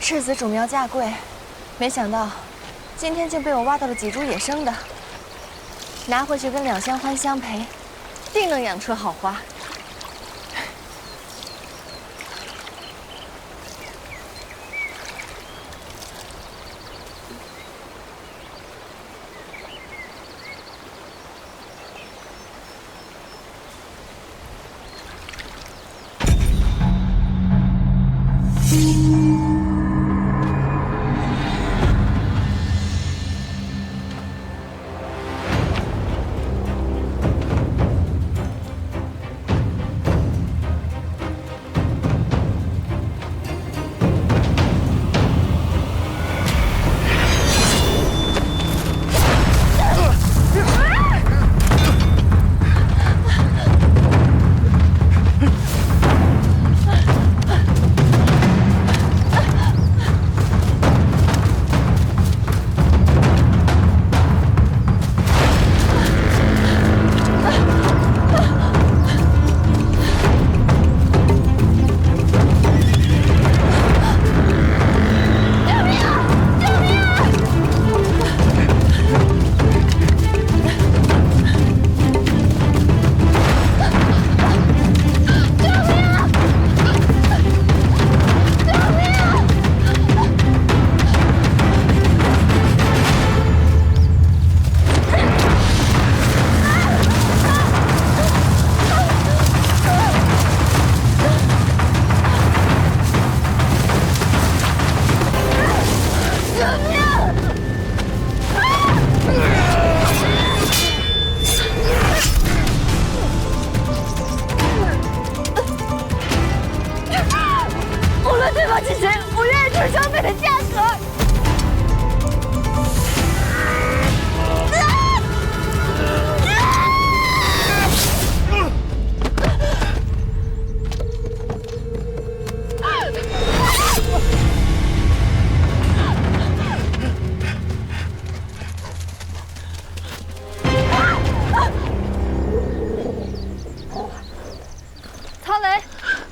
赤子主苗价贵，没想到今天竟被我挖到了几株野生的，拿回去跟两相欢相陪，定能养出好花。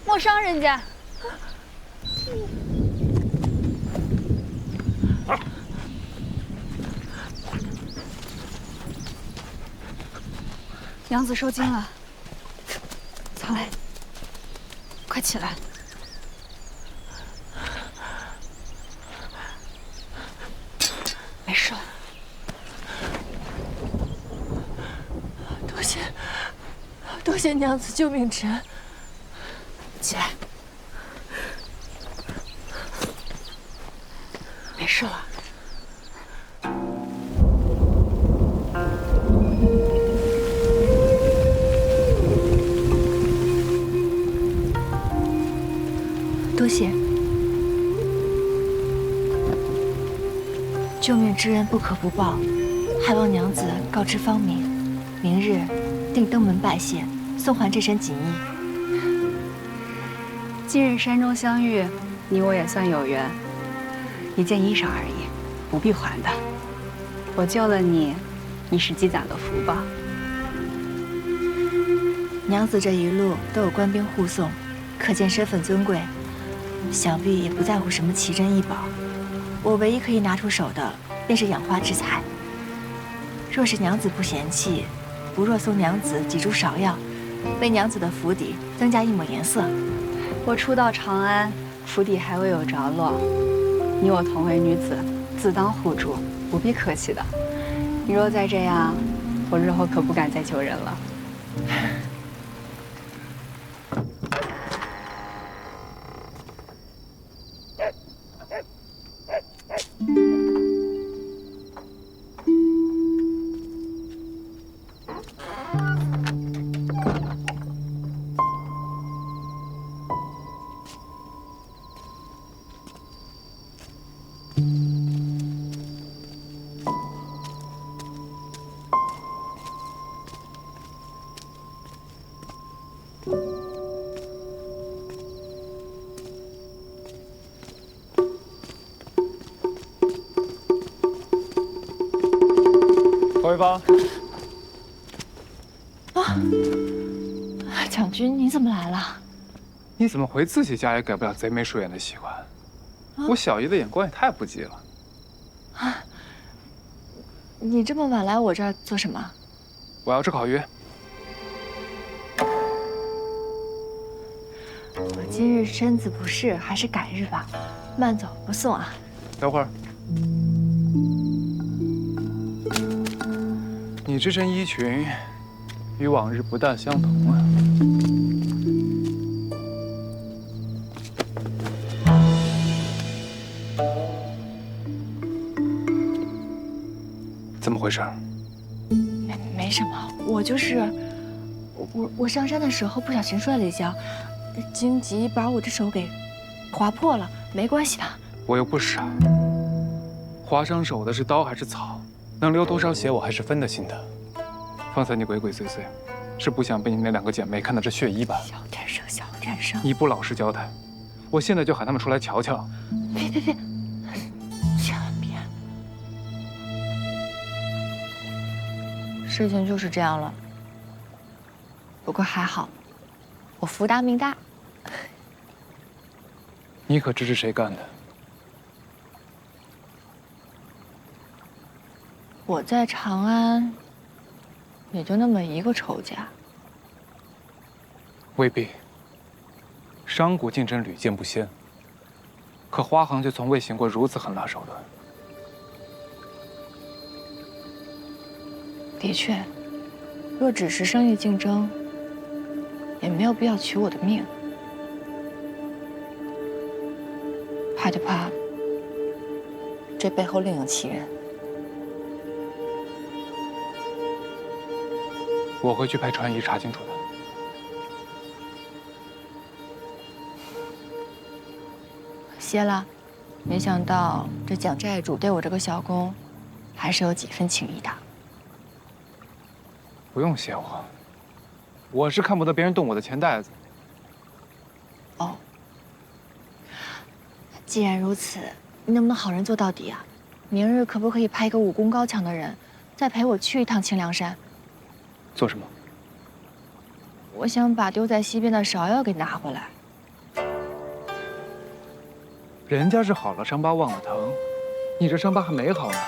莫伤人家。娘子受惊了，曹雷，快起来！没事了。多谢娘子救命之恩。起来，没事了。多谢。救命之恩不可不报，还望娘子告知芳明，明日定登门拜谢，送还这身锦衣。今日山中相遇，你我也算有缘。一件衣裳而已，不必还的。我救了你，你是积攒了福报。娘子这一路都有官兵护送，可见身份尊贵，想必也不在乎什么奇珍异宝。我唯一可以拿出手的，便是养花之材。若是娘子不嫌弃，不若送娘子几株芍药，为娘子的府邸增加一抹颜色。我初到长安，府邸还未有着落，你我同为女子，自当互助，不必客气的。你若再这样，我日后可不敢再救人了。侯一方，将军，你怎么来了？你怎么回自己家也改不了贼眉鼠眼的习惯？我小姨的眼光也太不济了。你这么晚来我这儿做什么？我要吃烤鱼。我今日身子不适，还是改日吧。慢走，不送啊。等会儿，你这身衣裙与往日不大相同啊。怎么回事？没什么，我就是我上山的时候不小心摔了一跤，荆棘把我这手给划破了，没关系的。我又不傻，划伤手的是刀还是草，能流多少血我还是分得清的。方才你鬼鬼祟祟，是不想被你那2个姐妹看到这血衣吧？小点声，小点声。你不老实交代，我现在就喊他们出来瞧瞧。别，千万别。事情就是这样了。不过还好，我福大命大。你可知是谁干的？我在长安，也就那么一个仇家。未必。商贾竞争屡见不鲜，可花行却从未行过如此狠辣手段。的确，若只是生意竞争，也没有必要取我的命。怕就怕这背后另有其人。我会去派传仪查清楚的。谢了，没想到这蒋寨主对我这个小工，还是有几分情谊的。不用谢我，我是看不得别人动我的钱袋子。哦，既然如此，你能不能好人做到底啊？明日可不可以派一个武功高强的人，再陪我去一趟清凉山？做什么？我想把丢在西边的芍药给拿回来。人家是好了伤疤忘了疼，你这伤疤还没好呢，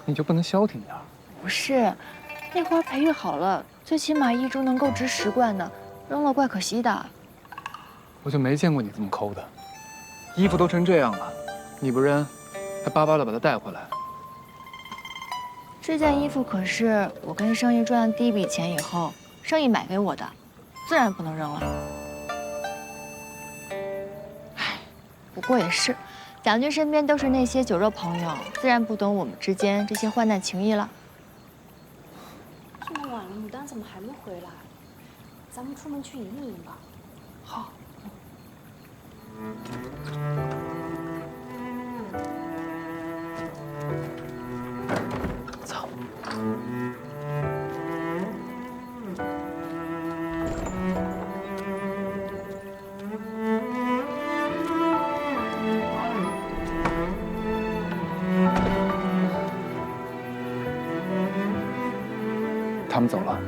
你就不能消停点？不是，那花培育好了，最起码一株能够值10贯呢，扔了怪可惜的。我就没见过你这么抠的，衣服都成这样了，你不扔，还巴巴的把它带回来。这件衣服可是我跟生意赚了第一笔钱以后，生意买给我的，自然不能扔了。唉，不过也是，蒋军身边都是那些酒肉朋友，自然不懂我们之间这些患难情谊了。这么晚了，牡丹怎么还没回来？咱们出门去迎一迎吧。好。走。他们走了，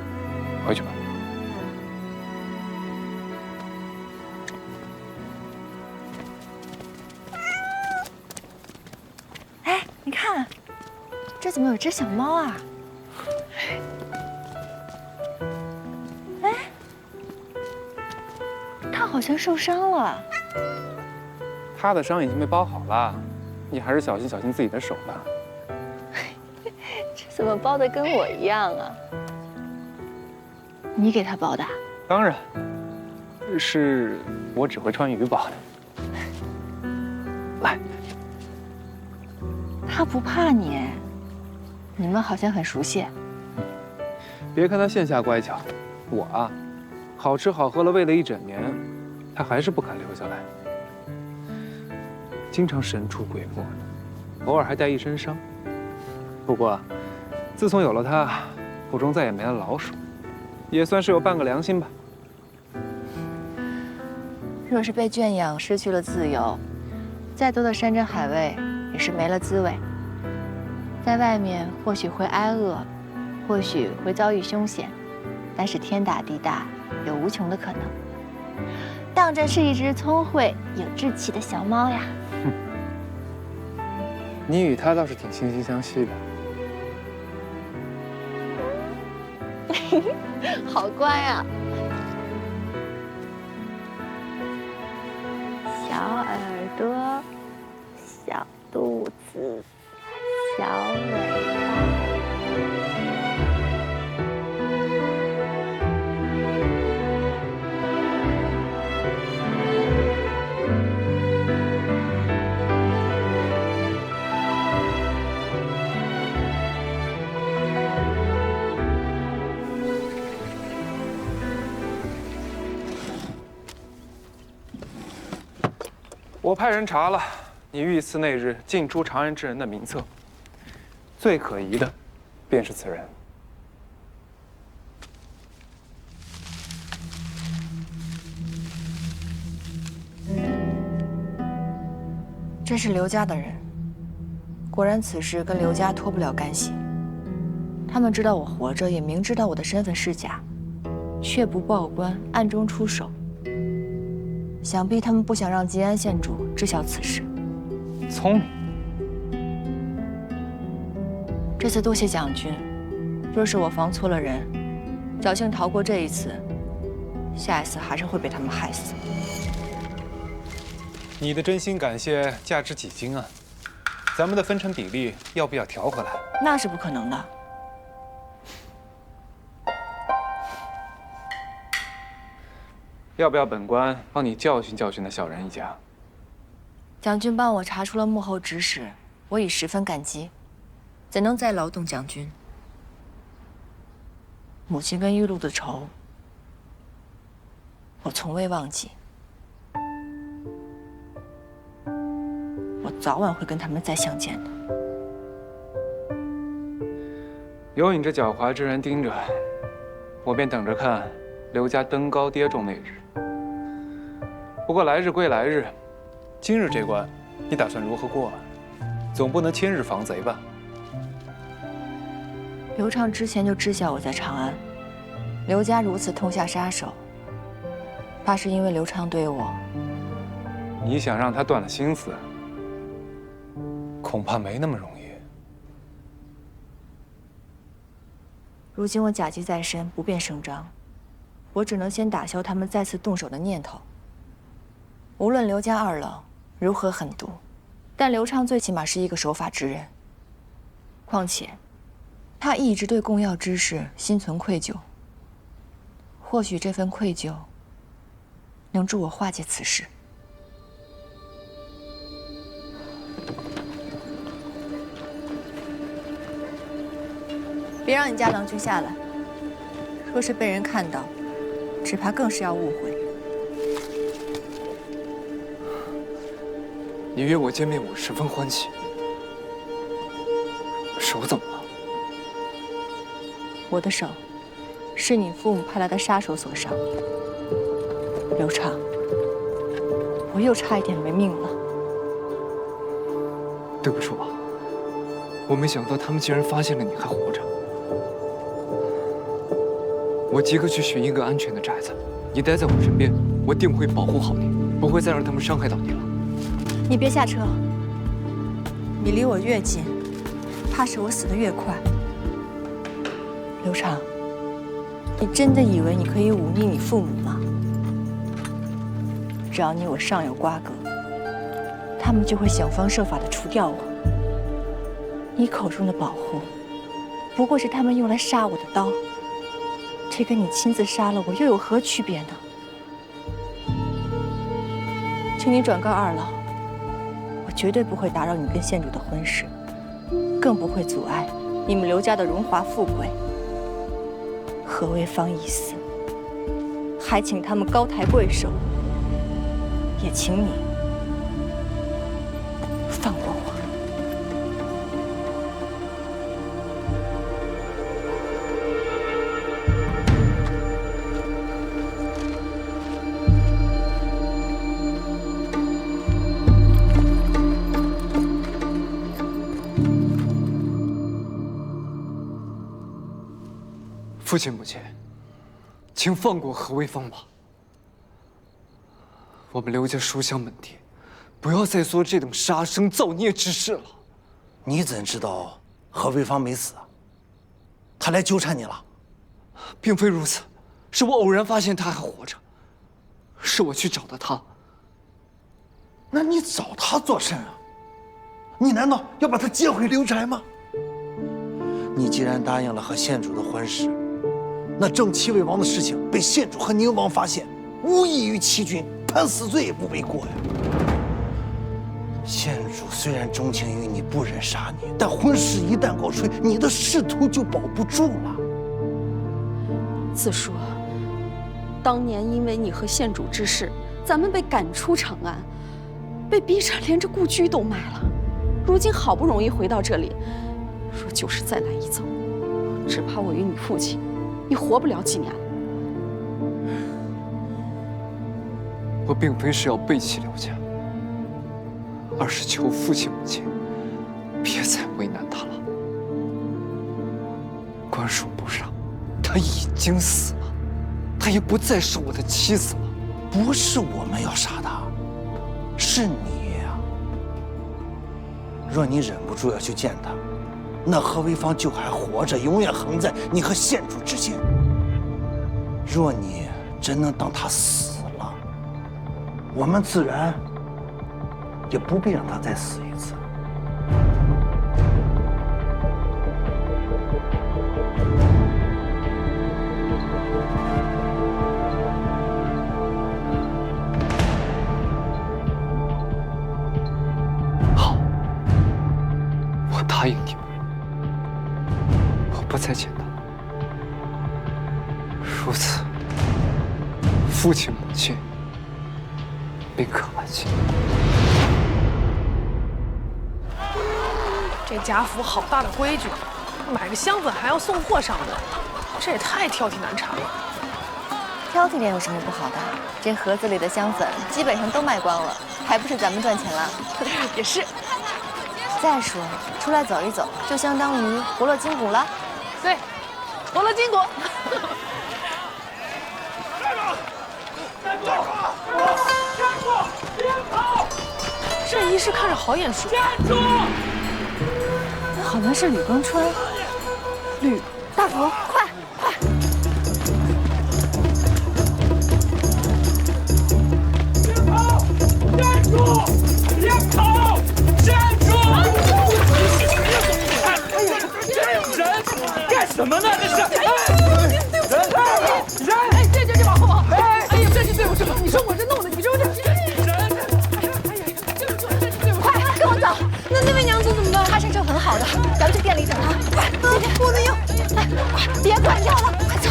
回去吧。哎，你看，这怎么有只小猫啊？哎，它好像受伤了。他的伤已经被包好了，你还是小心自己的手吧。这怎么包的跟我一样啊？你给它包的？当然，是我只会穿鱼包的。来，它不怕你，你们好像很熟悉。别看他线下乖巧，我啊，好吃好喝了喂了一整年，他还是不肯留下来，经常神出鬼没，偶尔还带一身伤。不过，自从有了他，府中再也没了老鼠，也算是有半个良心吧。若是被圈养，失去了自由，再多的山珍海味也是没了滋味。在外面或许会挨饿，或许会遭遇凶险，但是天大地大，有无穷的可能。当真是一只聪慧有志气的小猫呀！你与他倒是挺惺惺相惜的。好乖啊！小耳朵，小肚子，小尾巴。我派人查了你遇刺那日进出长安之人的名册，最可疑的便是此人。这是刘家的人，果然此事跟刘家脱不了干系。他们知道我活着，也明知道我的身份是假，却不报官，暗中出手。想必他们不想让吉安县主知晓此事。聪明。这次多谢将军，若是我防错了人，侥幸逃过这一次，下一次还是会被他们害死。你的真心感谢价值几斤啊？咱们的分成比例要不要调回来？那是不可能的。要不要本官帮你教训教训那小人一家？将军帮我查出了幕后指使，我已十分感激，怎能再劳动将军？母亲跟玉露的仇，我从未忘记。我早晚会跟他们再相见的。有你这狡猾之人盯着，我便等着看刘家登高跌重那日。不过来日归来日，今日这关，你打算如何过啊？总不能千日防贼吧？刘畅之前就知晓我在长安，刘家如此痛下杀手，怕是因为刘畅对我……你想让他断了心思，恐怕没那么容易。如今我甲级在身，不便声张，我只能先打消他们再次动手的念头。无论刘家二老如何狠毒，但刘畅最起码是一个守法之人。况且，他一直对供药之事心存愧疚。或许这份愧疚，能助我化解此事。别让你家郎君下来，若是被人看到，只怕更是要误会。你约我见面，我十分欢喜。手怎么了？我的手，是你父母派来的杀手所伤。刘畅，我又差一点没命了。对不住啊，我没想到他们竟然发现了你还活着。我即刻去寻一个安全的寨子，你待在我身边，我定会保护好你，不会再让他们伤害到你了。你别下车，你离我越近，怕是我死得越快。刘畅，你真的以为你可以忤逆你父母吗？只要你我尚有瓜葛，他们就会想方设法地除掉我。你口中的保护，不过是他们用来杀我的刀，这跟你亲自杀了我又有何区别呢？请你转告二老，我绝对不会打扰你跟县主的婚事，更不会阻碍你们刘家的荣华富贵。何为芳一死，还请他们高抬贵手，也请你放过我。父亲母亲，请放过何为芳吧。我们刘家书香门第，不要再做这等杀生造孽之事了。你怎知道何卫芳没死啊？他来纠缠你了？并非如此，是我偶然发现他还活着，是我去找的他。那你找他做甚啊？你难道要把他接回刘宅吗？你既然答应了和县主的婚事，那正齐威王的事情被县主和宁王发现，无异于欺君，判死罪也不为过呀。县主虽然钟情于你，不忍杀你，但婚事一旦告吹，你的仕途就保不住了。子说，当年因为你和县主之事，咱们被赶出长安，被逼着连着故居都卖了。如今好不容易回到这里，若就是再来一遭，只怕我与你父亲也活不了几年了。我并非是要背弃刘家，而是求父亲母亲别再为难他了。官署不上，他已经死了，他也不再是我的妻子了。不是我们要杀他，是你呀。若你忍不住要去见他，那何为芳就还活着，永远横在你和县主之间。若你真能等他死了，我们自然也不必让他再死一次。好，我答应你们，我不再见他。如此，父亲母亲便可安心。这家府好大的规矩，买个香粉还要送货上门，这也太挑剔难缠了。挑剔点有什么不好的？这盒子里的香粉基本上都卖光了，还不是咱们赚钱了？也是。再说，出来走一走，就相当于活络筋骨了。对，活络筋骨。这仪式看着好眼熟。好像是吕光川。吕大福，快快！站住！别跑！站住！人干什么呢？这是！人！哎，这往后往！哎呀，真是对不起，你说我这弄的，你说这人！快跟我走！那位娘子怎么办？她身手很好的，咱们去店里等她。快，我的腰！哎，快，别管掉了，快走！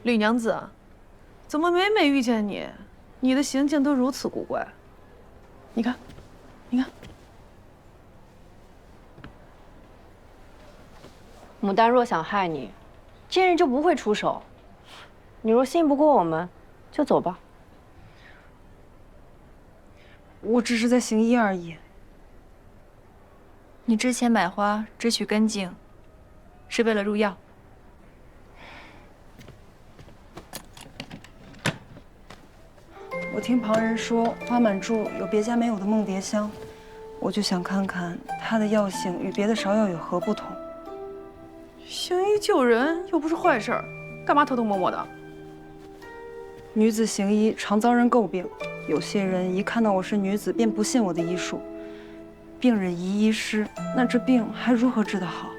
吕娘子，怎么每每遇见你，你的行径都如此古怪？你看，你看。牡丹若想害你，今日就不会出手。你若信不过我们，就走吧。我只是在行医而已。你之前买花只取根茎，是为了入药。我听旁人说花满柱有别家没有的梦蝶香，我就想看看它的药性与别的芍药有何不同。行医救人又不是坏事儿，干嘛偷偷摸摸的？女子行医常遭人诟病，有些人一看到我是女子，便不信我的医术。病人疑医师，那这病还如何治得好？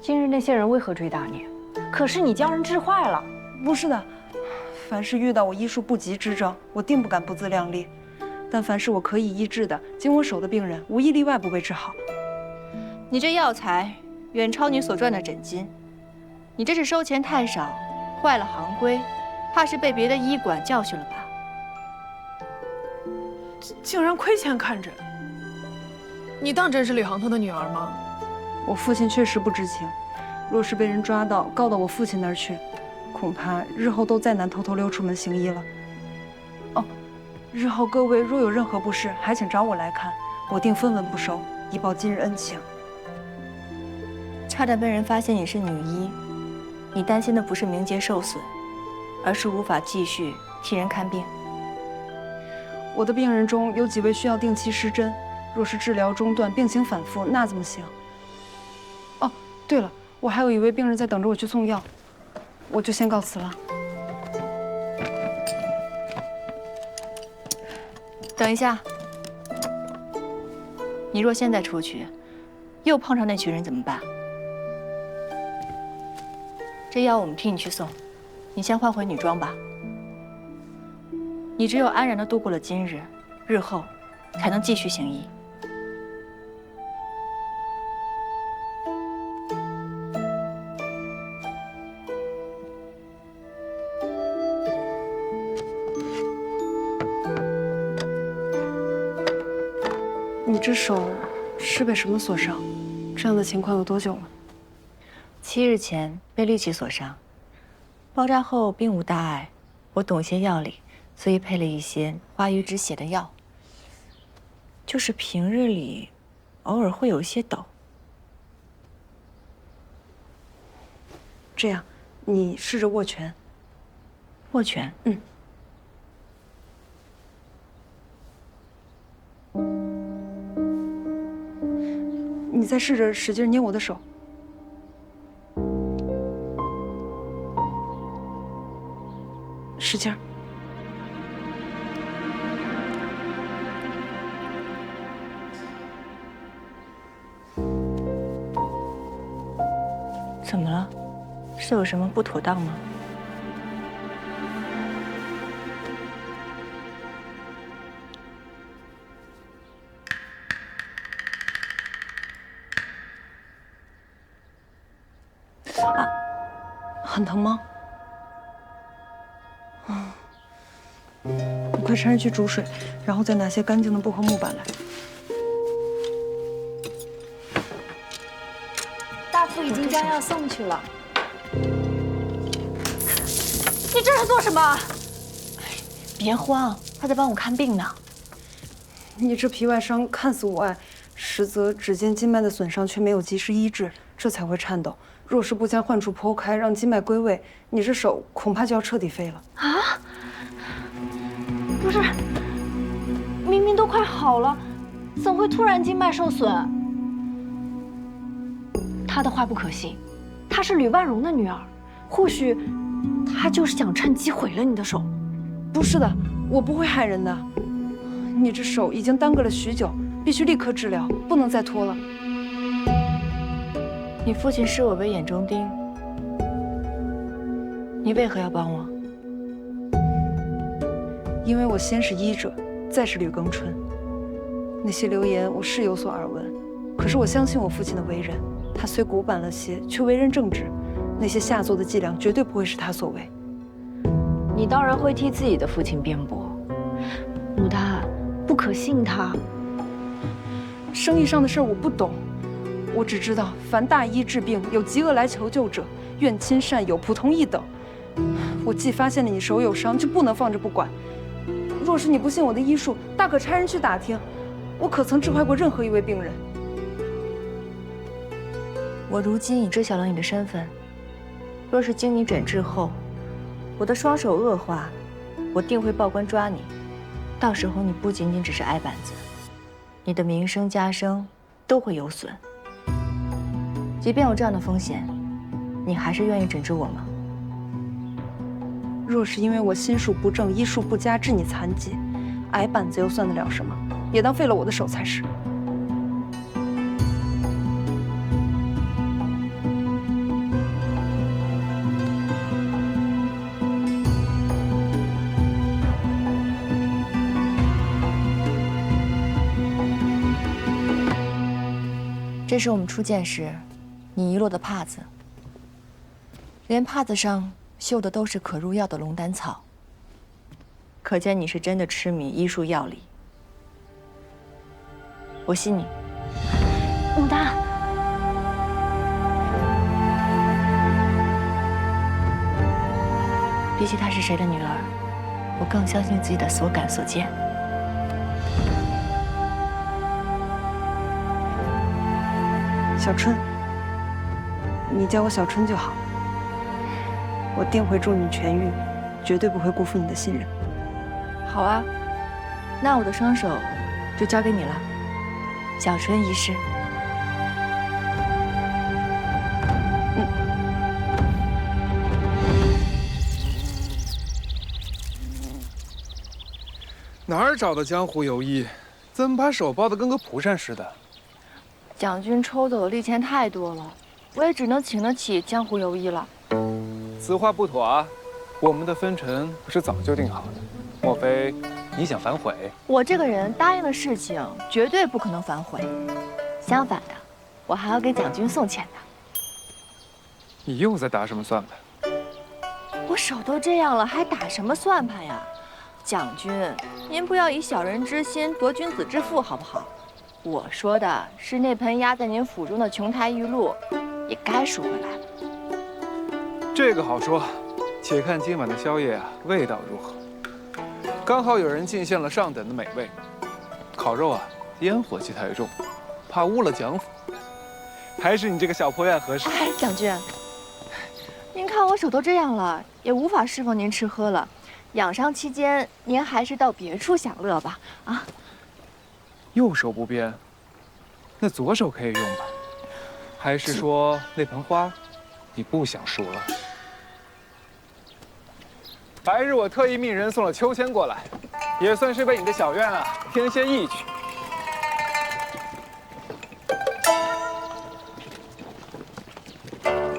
今日那些人为何追打你？可是你将人治坏了。不是的，凡是遇到我医术不及之症，我定不敢不自量力。但凡是我可以医治的，经我手的病人，无一例外不被治好。你这药材远超你所赚的诊金，你这是收钱太少，坏了行规，怕是被别的医馆教训了吧？竟然亏钱看诊，你当真是李行头的女儿吗？我父亲确实不知情，若是被人抓到，告到我父亲那儿去，恐怕日后都再难偷偷溜出门行医了。哦，日后各位若有任何不适，还请找我来看，我定分文不收，以报今日恩情。差点被人发现你是女医，你担心的不是名节受损，而是无法继续替人看病。我的病人中有几位需要定期施针，若是治疗中断，病情反复，那怎么行？哦，对了，我还有一位病人在等着我去送药，我就先告辞了。等一下，你若现在出去，又碰上那群人怎么办？这药我们替你去送，你先换回女装吧。你只有安然地度过了今日，日后才能继续行医。你这手是被什么所伤？这样的情况有多久了7日前被利器所伤，包扎后并无大碍。我懂些药理，所以配了一些化瘀止血的药。就是平日里，偶尔会有一些抖。这样，你试着握拳。握拳。嗯。你再试着使劲捏我的手。使劲儿。怎么了？是有什么不妥当吗？啊，很疼吗？你快掺上去煮水，然后再拿些干净的布和木板来。大夫已经将药送去了。你这是做什么？别慌，他在帮我看病呢。你这皮外伤看似无碍，实则指尖经脉的损伤却没有及时医治，这才会颤抖。若是不将患处剖开，让经脉归位，你这手恐怕就要彻底废了。啊！不是，明明都快好了，怎会突然经脉受损？他的话不可信，她是吕万荣的女儿，或许他就是想趁机毁了你的手。不是的，我不会害人的。你这手已经耽搁了许久，必须立刻治疗，不能再拖了。你父亲视我为眼中钉，你为何要帮我？因为我先是医者，再是吕庚春。那些流言我是有所耳闻，可是我相信我父亲的为人，他虽古板了些，却为人正直。那些下作的伎俩绝对不会是他所为。你当然会替自己的父亲辩驳，牡丹，不可信他。生意上的事我不懂。我只知道，凡大医治病，有疾厄来求救者，愿亲善友，普通一等。我既发现了你手有伤，就不能放着不管。若是你不信我的医术，大可差人去打听，我可曾治坏过任何一位病人。我如今已知晓了你的身份，若是经你诊治后，我的双手恶化，我定会报官抓你。到时候你不仅仅只是挨板子，你的名声家声都会有损。即便有这样的风险，你还是愿意诊治我吗？若是因为我心术不正、医术不佳致你残疾，挨板子又算得了什么？也当废了我的手才是。这是我们初见时你遗落的帕子，连帕子上绣的都是可入药的龙胆草，可见你是真的痴迷医术药理。我信你。牡丹，比起她是谁的女儿，我更相信自己的所感所见。小春，你叫我小春就好。我定会助你痊愈，绝对不会辜负你的信任。好啊，那我的双手就交给你了，小春医师。哪儿找的江湖游医？怎么把手抱得跟个蒲扇似的？蒋军抽走的利钱太多了，我也只能请得起江湖游医了。此话不妥啊！我们的分成不是早就定好的？莫非你想反悔？我这个人答应的事情绝对不可能反悔，相反的，我还要给蒋军送钱呢。你又在打什么算盘？我手都这样了，还打什么算盘呀？蒋军，您不要以小人之心夺君子之腹，好不好？我说的是那盆压在您腹中的琼台玉露，也该赎回来了。这个好说，且看今晚的宵夜啊，味道如何？刚好有人进献了上等的美味，烤肉啊，烟火气太重，怕污了蒋府。还是你这个小破院合适。哎，蒋军，您看我手都这样了，也无法侍奉您吃喝了。养伤期间，您还是到别处享乐吧。啊，右手不便，那左手可以用吧？还是说那盆花，你不想赎了？白日我特意命人送了秋千过来，也算是为你的小院啊添些义趣。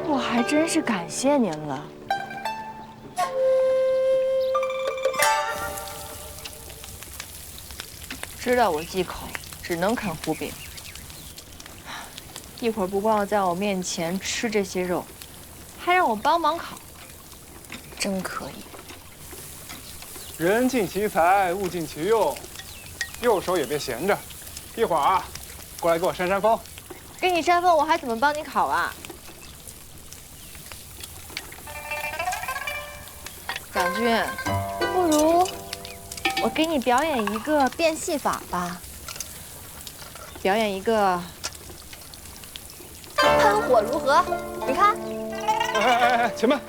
我还真是感谢您了。知道我忌口，只能啃糊饼。一会儿不光要在我面前吃这些肉，还让我帮忙烤，真可以。人尽其才，物尽其用，右手也别闲着。一会儿啊，过来给我扇扇风。给你扇风，我还怎么帮你烤啊？蒋军，不如我给你表演一个变戏法吧，表演一个喷火如何？你看。哎，且慢！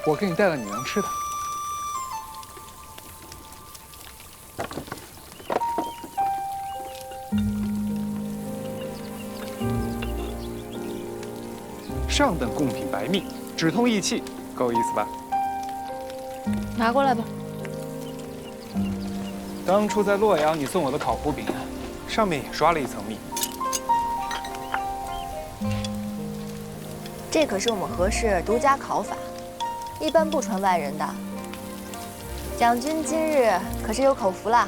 我给你带了你能吃的。上等贡品白蜜，止痛益气，够意思吧？拿过来吧。当初在洛阳，你送我的烤糊饼，上面也刷了一层蜜。这可是我们何氏独家烤法，一般不传外人的。蒋军今日可是有口福啦。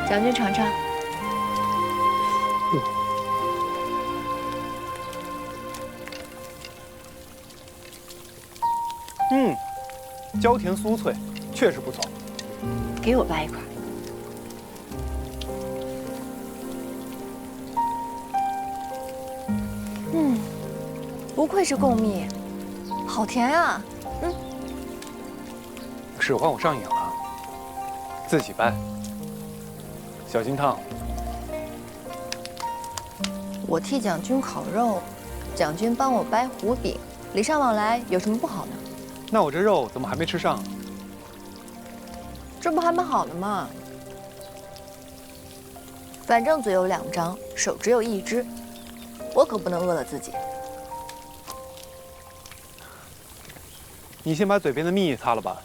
蒋军尝尝。焦甜酥脆，确实不错。给我掰一块。不愧是贡蜜，好甜啊！使唤我上瘾了，自己掰，小心烫。我替蒋军烤肉，蒋军帮我掰糊饼，礼尚往来，有什么不好呢？那我这肉怎么还没吃上？这不还没好呢吗？反正嘴有2张，手只有1只，我可不能饿了自己。你先把嘴边的蜜擦了吧。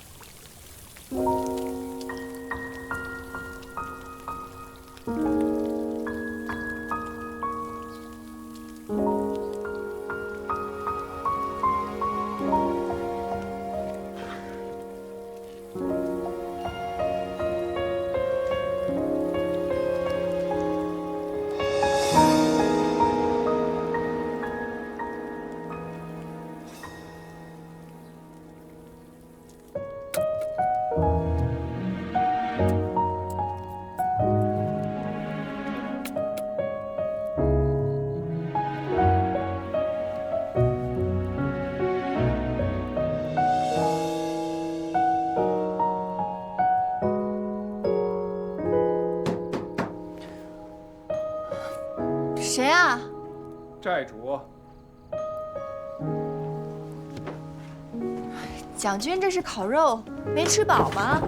谁啊？寨主。蒋军，这是烤肉，没吃饱吗？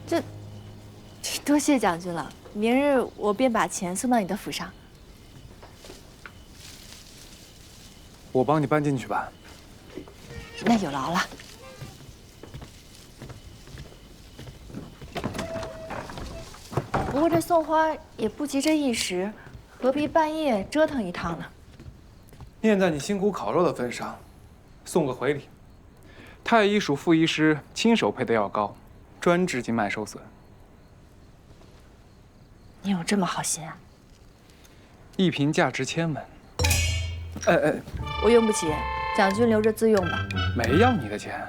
这，多谢蒋军了。明日我便把钱送到你的府上。我帮你搬进去吧。那有劳了。不过这送花也不急这一时，何必半夜折腾一趟呢？念在你辛苦烤肉的份上，送个回礼。太医署副医师亲手配的药膏，专治静脉受损。你有这么好心啊？一瓶价值1000文。我用不起，蒋军留着自用吧。没要你的钱，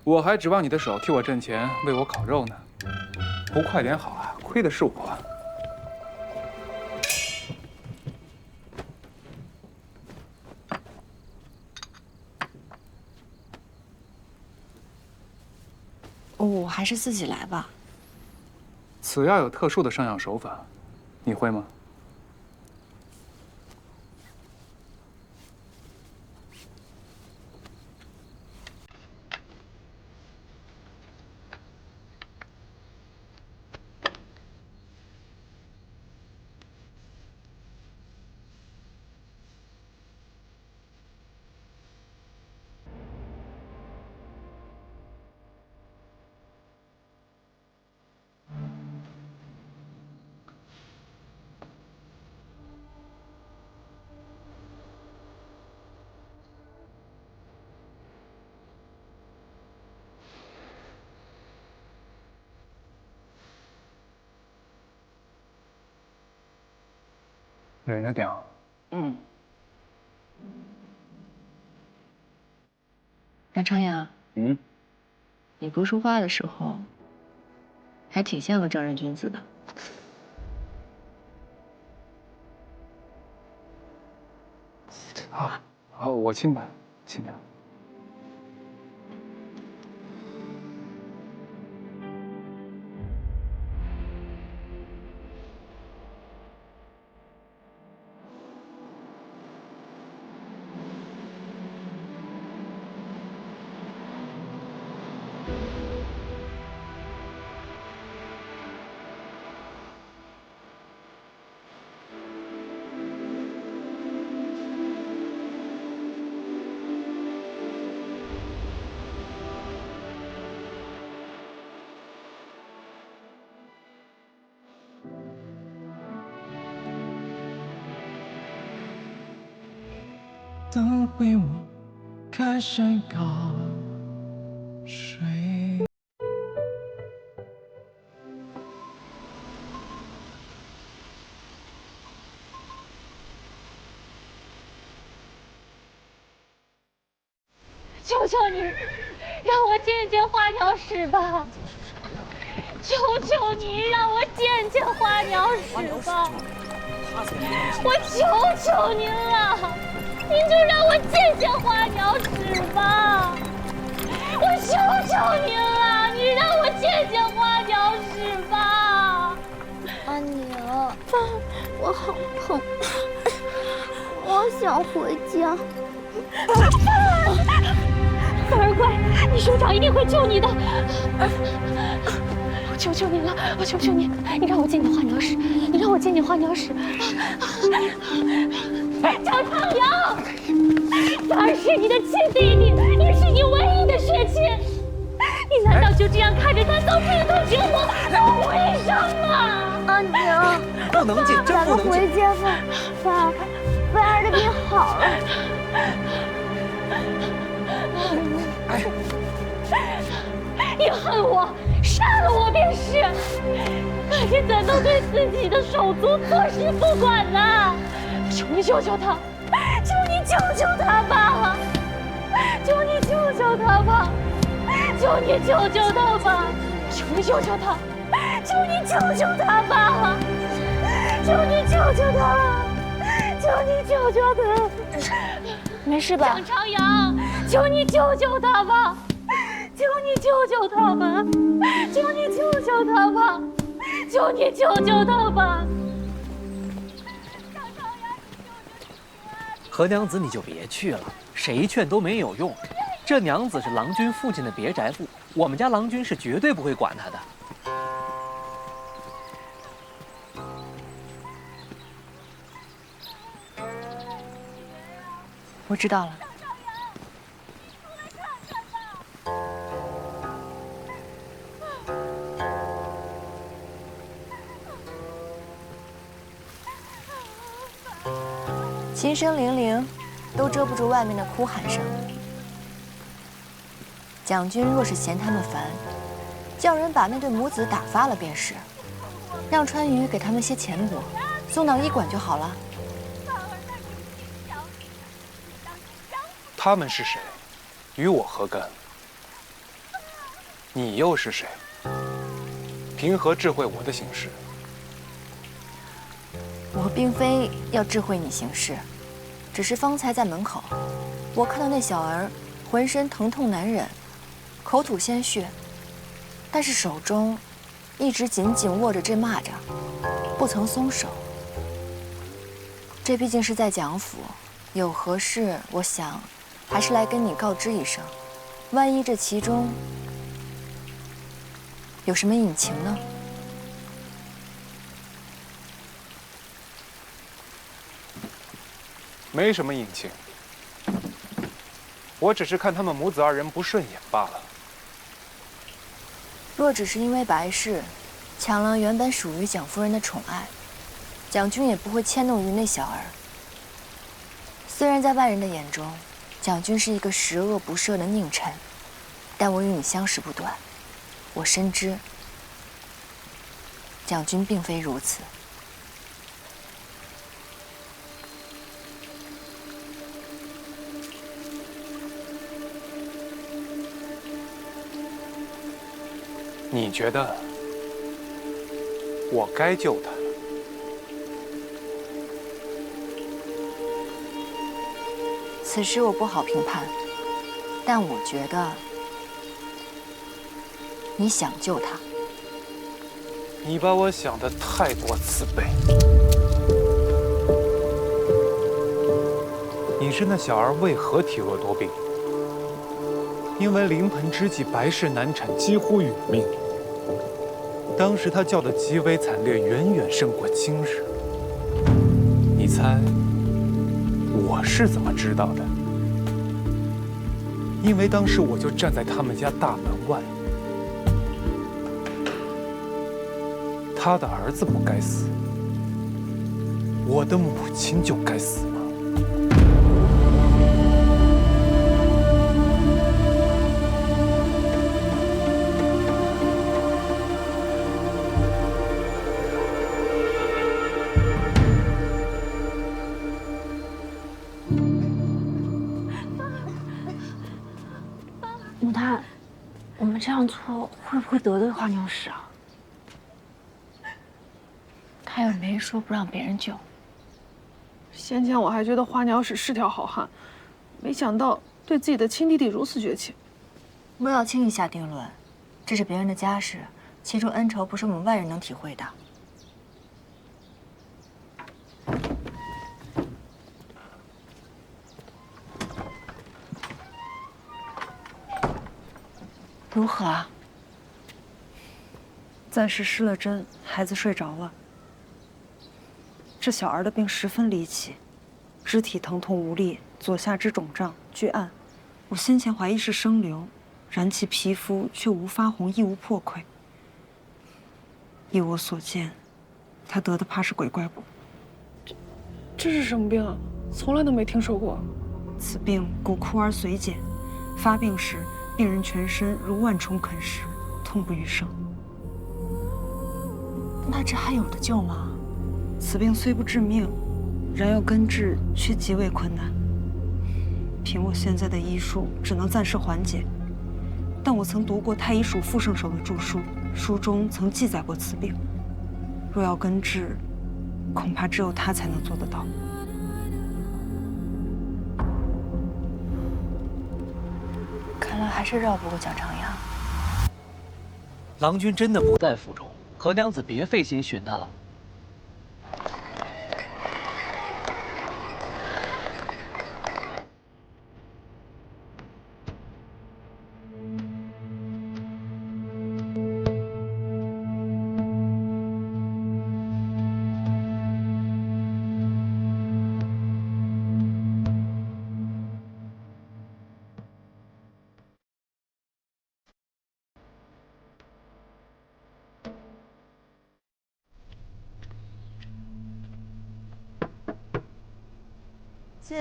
我还指望你的手替我挣钱，为我烤肉呢。不快点好啊，亏的是我。我还是自己来吧。此药有特殊的上药手法，你会吗？忍着点。杨长阳，你不说话的时候，还挺像个正人君子的。好，我亲吧，亲点。灯为我开山高水。求求你，让我见见花鸟使吧！求求你，让我见见花鸟使吧！我求求您了，您就让我见见花鸟使吧！我求求您了，你让我见见花鸟使吧！阿宁，我好痛，我想回家。范儿乖，你兄长一定会救你的。我求求你了，我求求你，你让我见见花鸟使，你让我见见花鸟使。张长阳，范儿是你的亲弟弟，也是你唯一的血亲，你难道就这样看着他遭病痛折磨？为什么？阿宁，不能进，真不能进。回家吧，范儿的病好了。你恨我，杀了我便是，可你怎能对自己的手足坐视不管呢？求你救救他，求你救救他吧！求你救救他吧！求你救救他吧！求你救救他！求你救救他吧！求你救救他！求你救救他！没事吧？蒋长阳，求你救救他吧！求你救救他吧！求你救救他吧！求你救救他吧！何娘子，你就别去了，谁劝都没有用。这娘子是郎君父亲的别宅妇，我们家郎君是绝对不会管她的。我知道了。琴声铃铃，都遮不住外面的哭喊声。蒋军若是嫌他们烦，叫人把那对母子打发了便是，让川渝给他们些钱帛，送到医馆就好了。他们是谁，与我何干？你又是谁？凭何智慧我的行事？我并非要智慧你行事，只是方才在门口，我看到那小儿浑身疼痛难忍，口吐鲜血，但是手中一直紧紧握着这蚂蚱，不曾松手。这毕竟是在蒋府，有何事，我想还是来跟你告知一声，万一这其中有什么隐情呢？没什么隐情，我只是看他们母子二人不顺眼罢了。若只是因为白氏抢了原本属于蒋夫人的宠爱，蒋军也不会迁怒于那小儿。虽然在外人的眼中，蒋军是一个十恶不赦的佞臣，但我与你相识不短，我深知蒋军并非如此。你觉得我该救他？此事我不好评判，但我觉得你想救他。你把我想得太过慈悲。你是那小儿为何体弱多病？因为临盆之际，白氏难产，几乎殒命。当时他叫得极为惨烈，远远胜过今日。你猜我是怎么知道的？因为当时我就站在他们家大门外。他的儿子不该死，我的母亲就该死吗？母探，我们这样做会不会得罪花鸟使啊？他又没说不让别人救。先前我还觉得花鸟使是条好汉，没想到对自己的亲弟弟如此绝情。莫要轻易下定论，这是别人的家事，其中恩仇不是我们外人能体会的。如何啊？暂时施了针，孩子睡着了。这小儿的病十分离奇，肢体疼痛无力，左下肢肿胀巨暗。我先前怀疑是生瘤，然其皮肤却无发红，亦无破溃。依我所见，他得的怕是鬼怪骨。这是什么病啊？从来都没听说过。此病骨枯而髓减，发病时病人全身如万虫啃食，痛不欲生。那这还有的救吗？此病虽不致命，然要根治却极为困难。凭我现在的医术，只能暂时缓解。但我曾读过太医署傅圣手的著书，书中曾记载过此病。若要根治，恐怕只有他才能做得到。看来还是绕不过蒋长阳。郎君真的不在府中，何娘子别费心寻他了。进，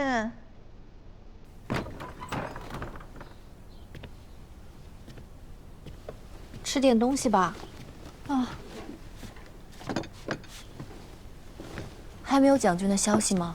吃点东西吧。啊，还没有蒋军的消息吗？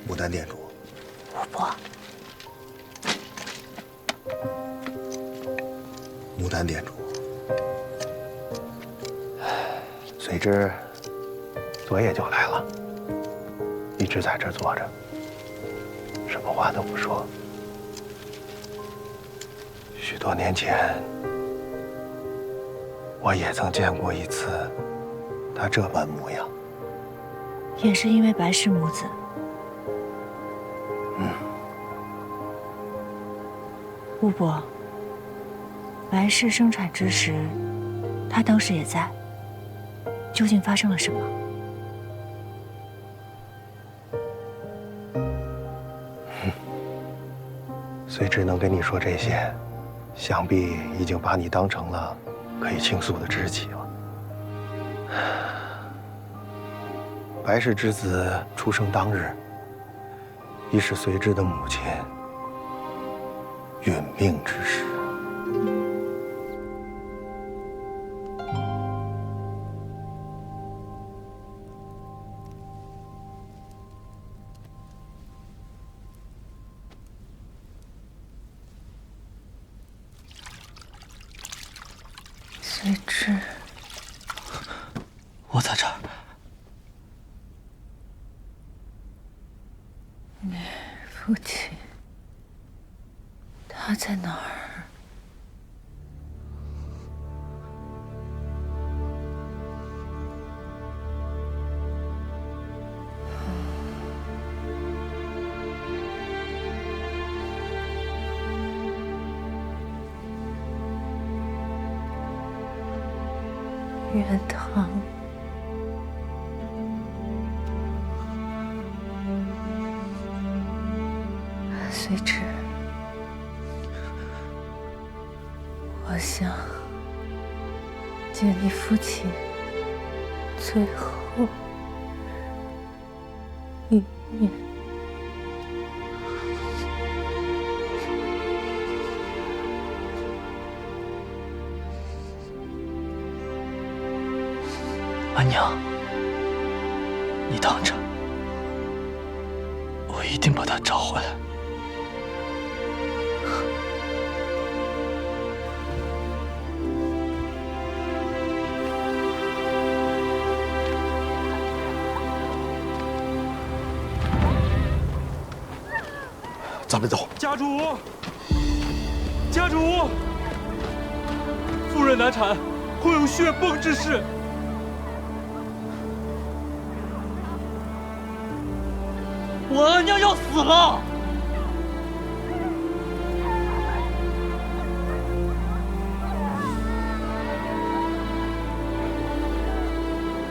牡丹店主，巫婆，牡丹店主，随之昨夜就来了，一直在这儿坐着，什么话都不说。许多年前，我也曾见过一次他这般模样。也是因为白氏母子。巫婆，白氏生产之时，他当时也在。究竟发生了什么？虽之能跟你说这些，想必已经把你当成了可以倾诉的知己了。白氏之子出生当日，已是随之的母亲殒命之时。随之，我在这儿。你父亲，他在哪儿？元堂。随之，我想见你父亲最后一面。安娘，你等着，我一定把他找回来。咱们走。家主，家主，夫人难产，会有血崩之事。我安娘要死了！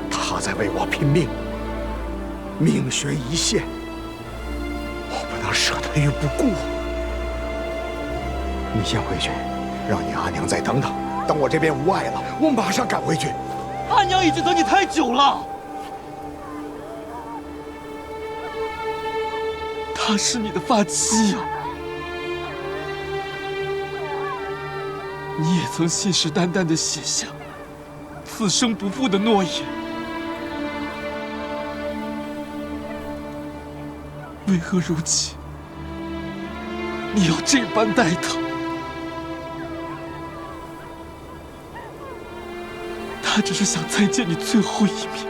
他在为我拼命。命悬一线，我不能舍他于不顾。你先回去，让你阿娘再等等。等我这边无碍了，我马上赶回去。阿娘已经等你太久了。她是你的发妻呀，你也曾信誓旦旦地写下此生不负的诺言，为何如今你要这般待她？她只是想再见你最后一面。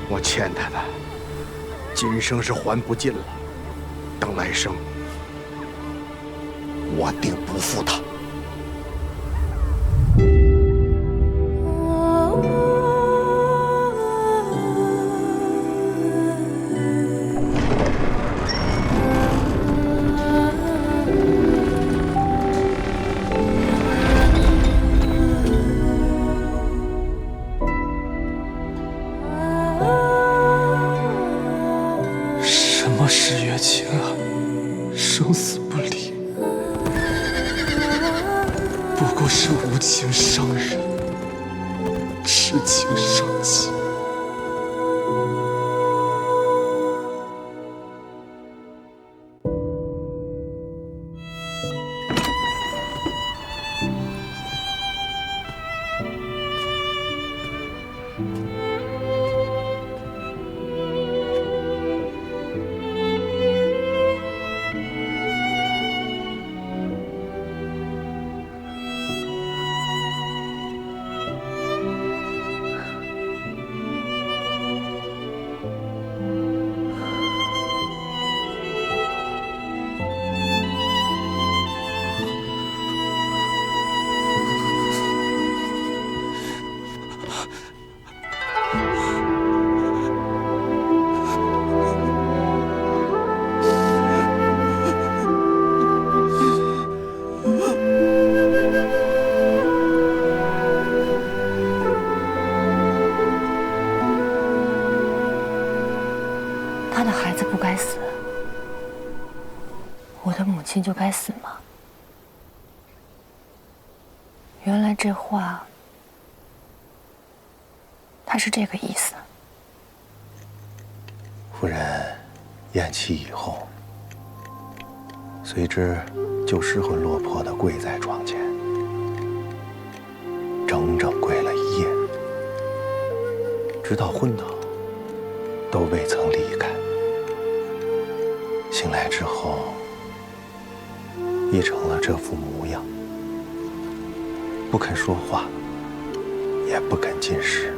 我欠他的，今生是还不尽了。等来生，我定不负他。什么世月情啊，生死不离，不过是无情伤人，痴情伤己。他的孩子不该死，我的母亲就该死吗？原来这话，他是这个意思。夫人咽气以后，随之就失魂落魄地跪在床前，整整跪了一夜，直到昏倒，都未曾离开。醒来之后，已成了这副模样，不肯说话，也不肯进食。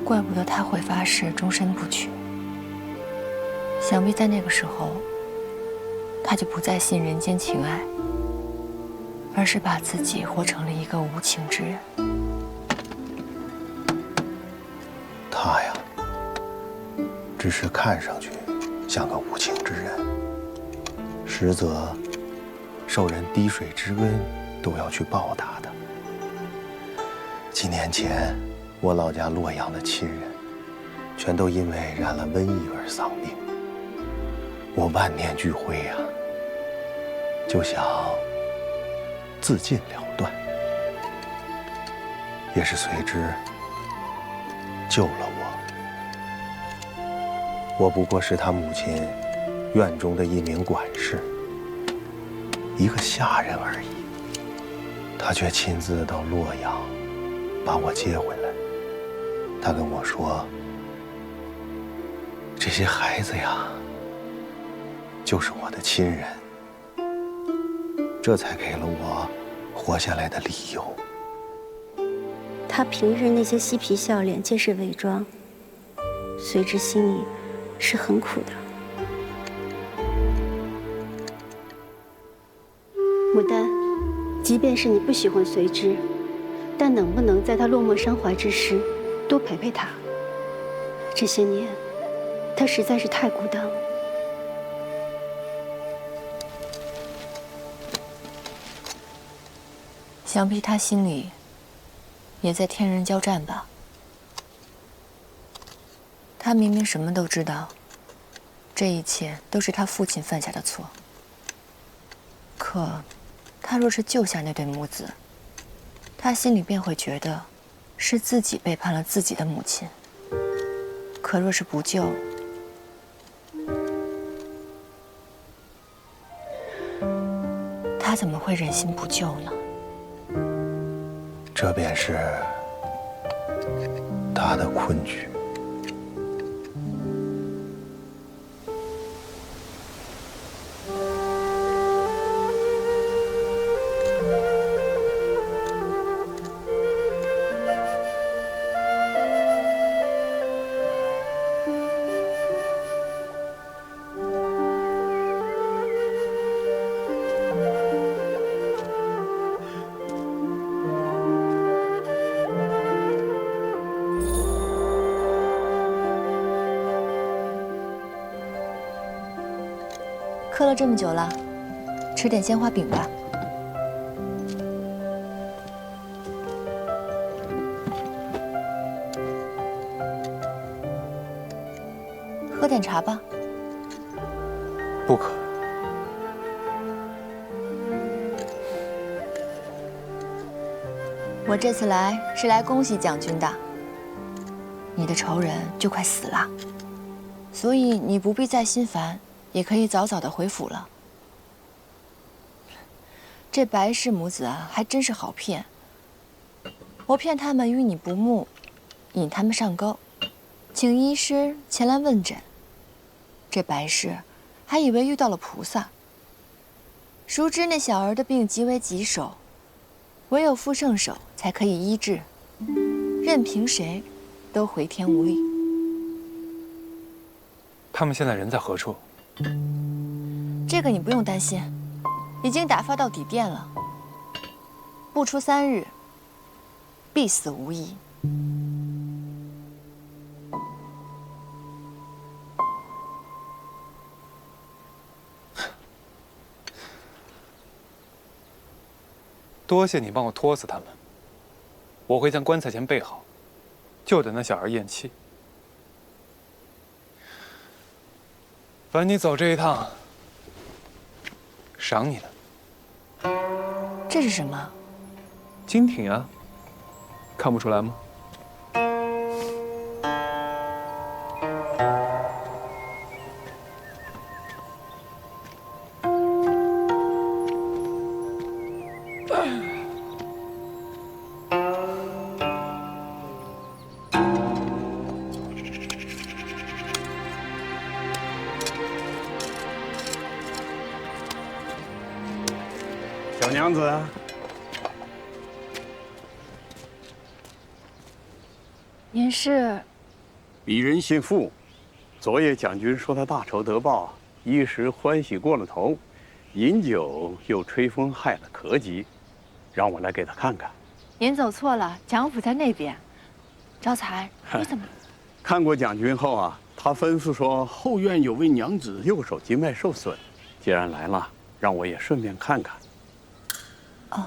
怪不得他会发誓终身不娶。想必在那个时候，他就不再信人间情爱，而是把自己活成了一个无情之人。他呀，只是看上去像个无情之人，实则受人滴水之恩都要去报答的。几年前，我老家洛阳的亲人，全都因为染了瘟疫而丧命。我万念俱灰呀，就想自尽了断，也是随之救了我。我不过是他母亲院中的一名管事，一个下人而已。他却亲自到洛阳把我接回来。他跟我说，这些孩子呀，就是我的亲人，这才给了我活下来的理由。他平日那些嬉皮笑脸皆是伪装，随之心里是很苦的。牡丹，即便是你不喜欢随之，但能不能在他落寞伤怀之时，多陪陪他？这些年，他实在是太孤单了。想必他心里也在天人交战吧。他明明什么都知道，这一切都是他父亲犯下的错。可，他若是救下那对母子，他心里便会觉得是自己背叛了自己的母亲。可若是不救，他怎么会忍心不救呢？这便是他的困局。磕了这么久了，吃点鲜花饼吧。喝点茶吧。不可。我这次来是来恭喜将军的。你的仇人就快死了，所以你不必再心烦。也可以早早的回府了。这白氏母子啊，还真是好骗。我骗他们与你不睦，引他们上钩，请医师前来问诊。这白氏还以为遇到了菩萨，殊知那小儿的病极为棘手，唯有傅圣手才可以医治，任凭谁都回天无力。他们现在人在何处？这个你不用担心，已经打发到底店了。不出3日，必死无疑。多谢你帮我拖死他们，我会将棺材钱备好，就等那小儿咽气。烦你走这一趟，赏你的。这是什么？金挺啊，看不出来吗？小娘子，您是？鄙人姓傅，昨夜将军说他大仇得报，一时欢喜过了头，饮酒又吹风害了咳疾，让我来给他看看。您走错了，蒋府在那边。招财，你怎么？看过将军后啊，他吩咐说后院有位娘子右手经脉受损，既然来了，让我也顺便看看。哦，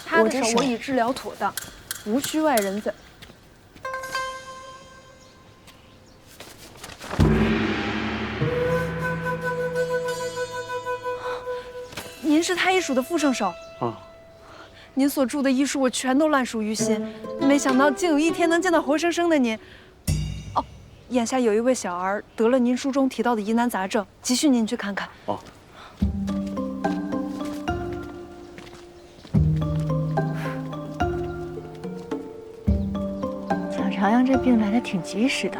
他的手我已治疗妥当，无需外人在。您是太医署的副圣手啊！您所著的医书我全都烂熟于心，没想到竟有一天能见到活生生的您。哦，眼下有一位小儿得了您书中提到的疑难杂症，急需您去看看。哦。蒋长阳这病来得挺及时的。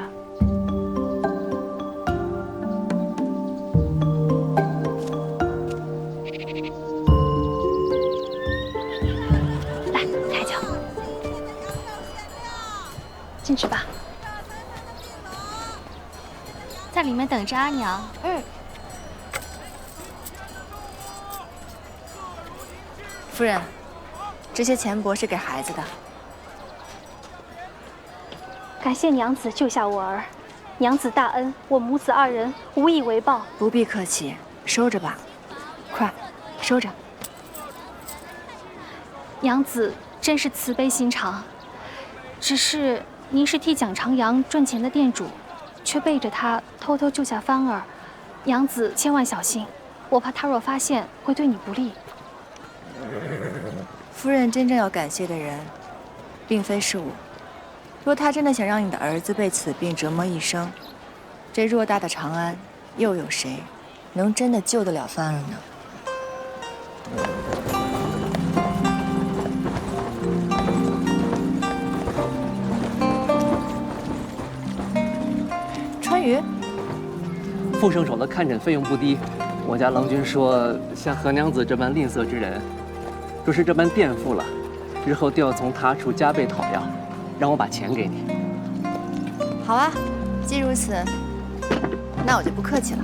进去吧，在里面等着阿娘。夫人，这些钱帛是给孩子的。感谢娘子救下我儿，娘子大恩，我母子2人无以为报。不必客气，收着吧，快收着。娘子真是慈悲心肠。只是您是替蒋长阳赚钱的店主，却背着他偷偷救下帆儿，娘子千万小心，我怕他若发现会对你不利。夫人真正要感谢的人，并非是我。若他真的想让你的儿子被此病折磨一生，这偌大的长安，又有谁能真的救得了帆儿呢？川渝，傅圣手的看诊费用不低，我家郎君说，像何娘子这般吝啬之人，若是这般垫付了，日后都要从他处加倍讨要，让我把钱给你。好啊，既如此，那我就不客气了。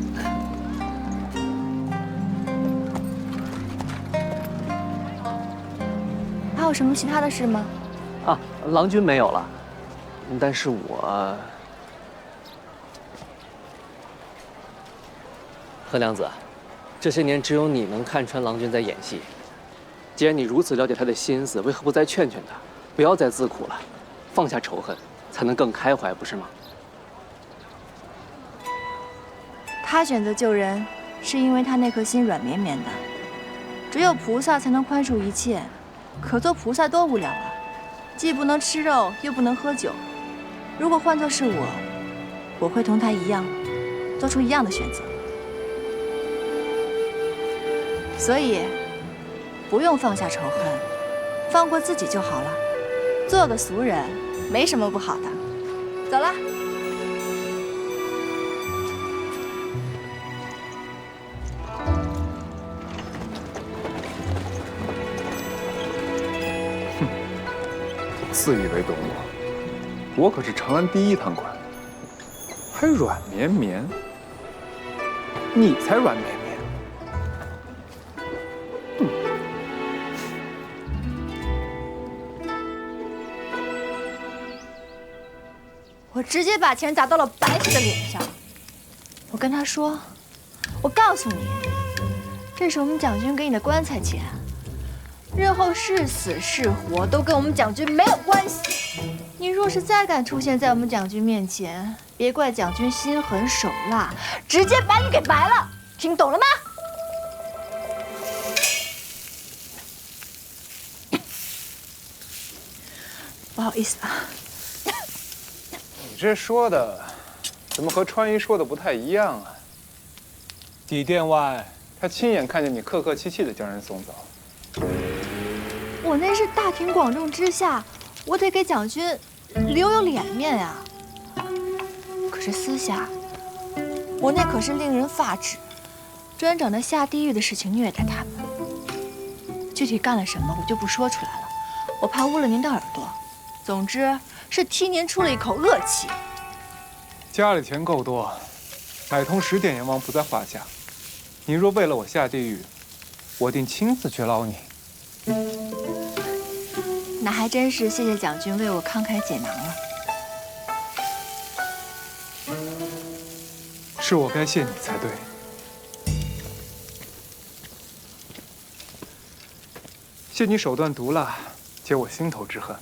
还有什么其他的事吗？啊，郎君没有了，但是我……何娘子，这些年只有你能看穿郎君在演戏。既然你如此了解他的心思，为何不再劝劝他，不要再自苦了，放下仇恨，才能更开怀，不是吗？他选择救人，是因为他那颗心软绵绵的。只有菩萨才能宽恕一切，可做菩萨多无聊啊！既不能吃肉，又不能喝酒。如果换作是我，我会同他一样，做出一样的选择。所以，不用放下仇恨，放过自己就好了。做个俗人，没什么不好的。走了。自以为懂我可是长安第一贪官，还软绵绵，你才软绵绵。我直接把钱砸到了白起的脸上。我跟他说：“我告诉你，这是我们蒋军给你的棺材钱，日后是死是活都跟我们蒋军没有关系。你若是再敢出现在我们蒋军面前，别怪蒋军心狠手辣，直接把你给白了。听懂了吗？”不好意思啊。你这说的，怎么和川渝说的不太一样啊？底殿外，他亲眼看见你客客气气的将人送走。我那是大庭广众之下，我得给蒋军留有脸面呀。可是私下，我那可是令人发指，专整的下地狱的事情虐待他们。具体干了什么，我就不说出来了，我怕污了您的耳朵。总之是替您出了一口恶气。家里钱够多，买通10点阎王不在话下。你若为了我下地狱，我定亲自去捞你。那还真是谢谢蒋军为我慷慨解囊了。是我该谢你才对。谢你手段毒辣，解我心头之恨。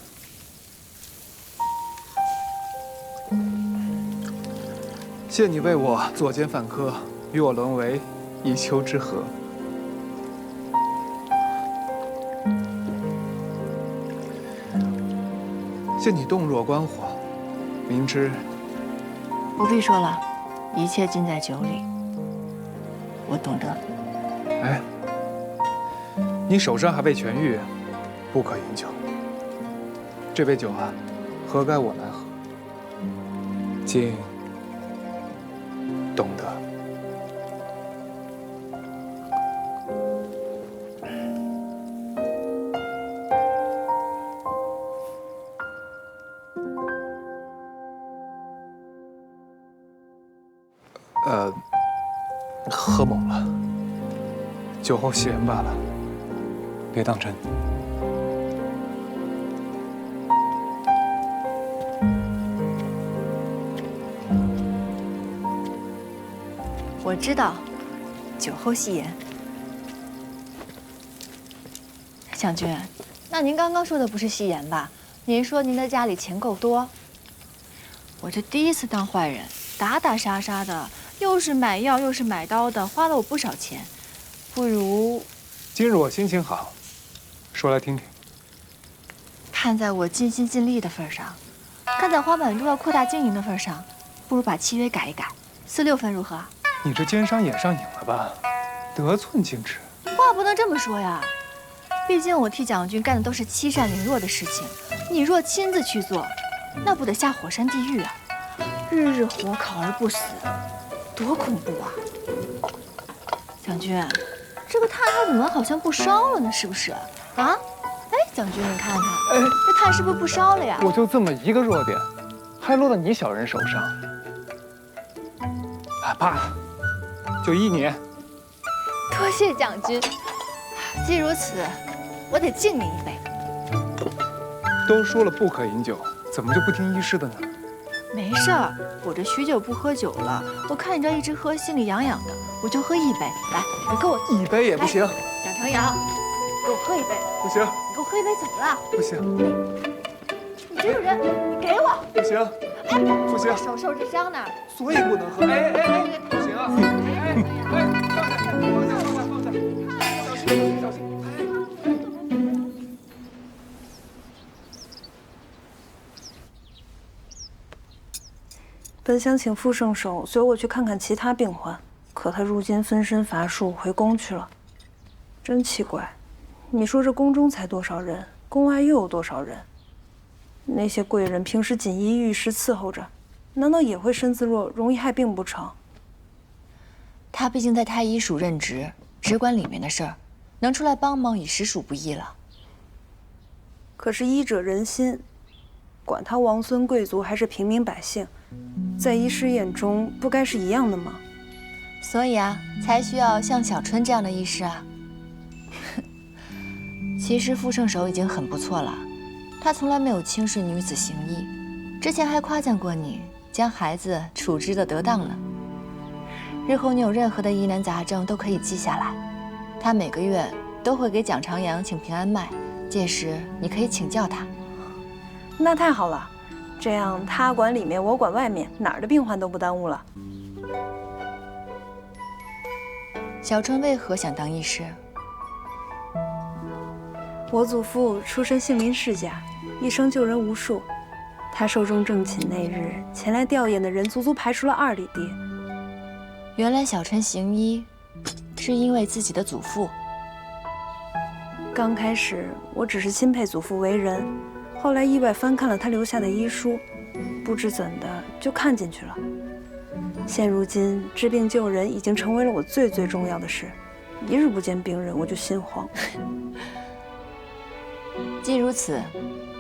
谢你为我作奸犯科，与我沦为一丘之貉。谢你洞若观火，明知不必说了，一切尽在酒里。我懂得。哎，你手伤还未痊愈，不可饮酒。这杯酒啊，何该我来喝？今懂得。喝猛了，酒后戏言罢了，别当真。我知道，酒后戏言。蒋军，那您刚刚说的不是戏言吧？您说您的家里钱够多。我这第一次当坏人，打打杀杀的，又是买药又是买刀的，花了我不少钱。不如今日我心情好，说来听听。看在我尽心尽力的份上，看在花满珠要扩大经营的份上，不如把契约改一改，4、6分如何？你这奸商也上瘾了吧？得寸进尺。话不能这么说呀，毕竟我替蒋军干的都是欺善凌弱的事情，你若亲自去做，那不得下火山地狱啊！日日火烤而不死，多恐怖啊！蒋军，这个炭它怎么好像不烧了呢？是不是？啊？哎，蒋军，你看看，这炭是不是不烧了呀？我就这么一个弱点，还落到你小人手上。啊，罢了，就依你。多谢蒋军。既如此，我得敬您一杯。都说了不可饮酒，怎么就不听医师的呢？没事儿，我这许久不喝酒了。我看你这一直喝，心里痒痒的，我就喝一杯。来，你给我一杯也不行。蒋长阳，给我喝一杯。不行。你给我喝一杯，怎么了？不行。你这个人，你给我。不行。哎，不行。手受这伤呢。所以不能喝。哎，不行啊！放下，放下，小心，小心。本想请副圣手随我去看看其他病患，可他如今分身乏术回宫去了。真奇怪，你说这宫中才多少人，宫外又有多少人？那些贵人平时锦衣玉食伺候着，难道也会身子弱，容易害病不成？他毕竟在太医署任职，只管里面的事儿，能出来帮忙已实属不易了。可是医者仁心，管他王孙贵族还是平民百姓，在医师眼中不该是一样的吗？所以啊，才需要像小春这样的医师啊。其实副圣手已经很不错了，他从来没有轻视女子行医，之前还夸奖过你将孩子处置得得当呢。日后你有任何的疑难杂症都可以记下来，他每个月都会给蒋长阳请平安麦，届时你可以请教他。那太好了，这样他管里面，我管外面，哪儿的病患都不耽误了。小春为何想当医师？我祖父出身姓林世家，一生救人无数。他寿终正寝那日，前来吊唁的人足足排出了2里地。原来小春行医是因为自己的祖父。刚开始我只是钦佩祖父为人，后来意外翻看了他留下的医书，不知怎的就看进去了。现如今治病救人已经成为了我最重要的事，一日不见病人我就心慌。既如此，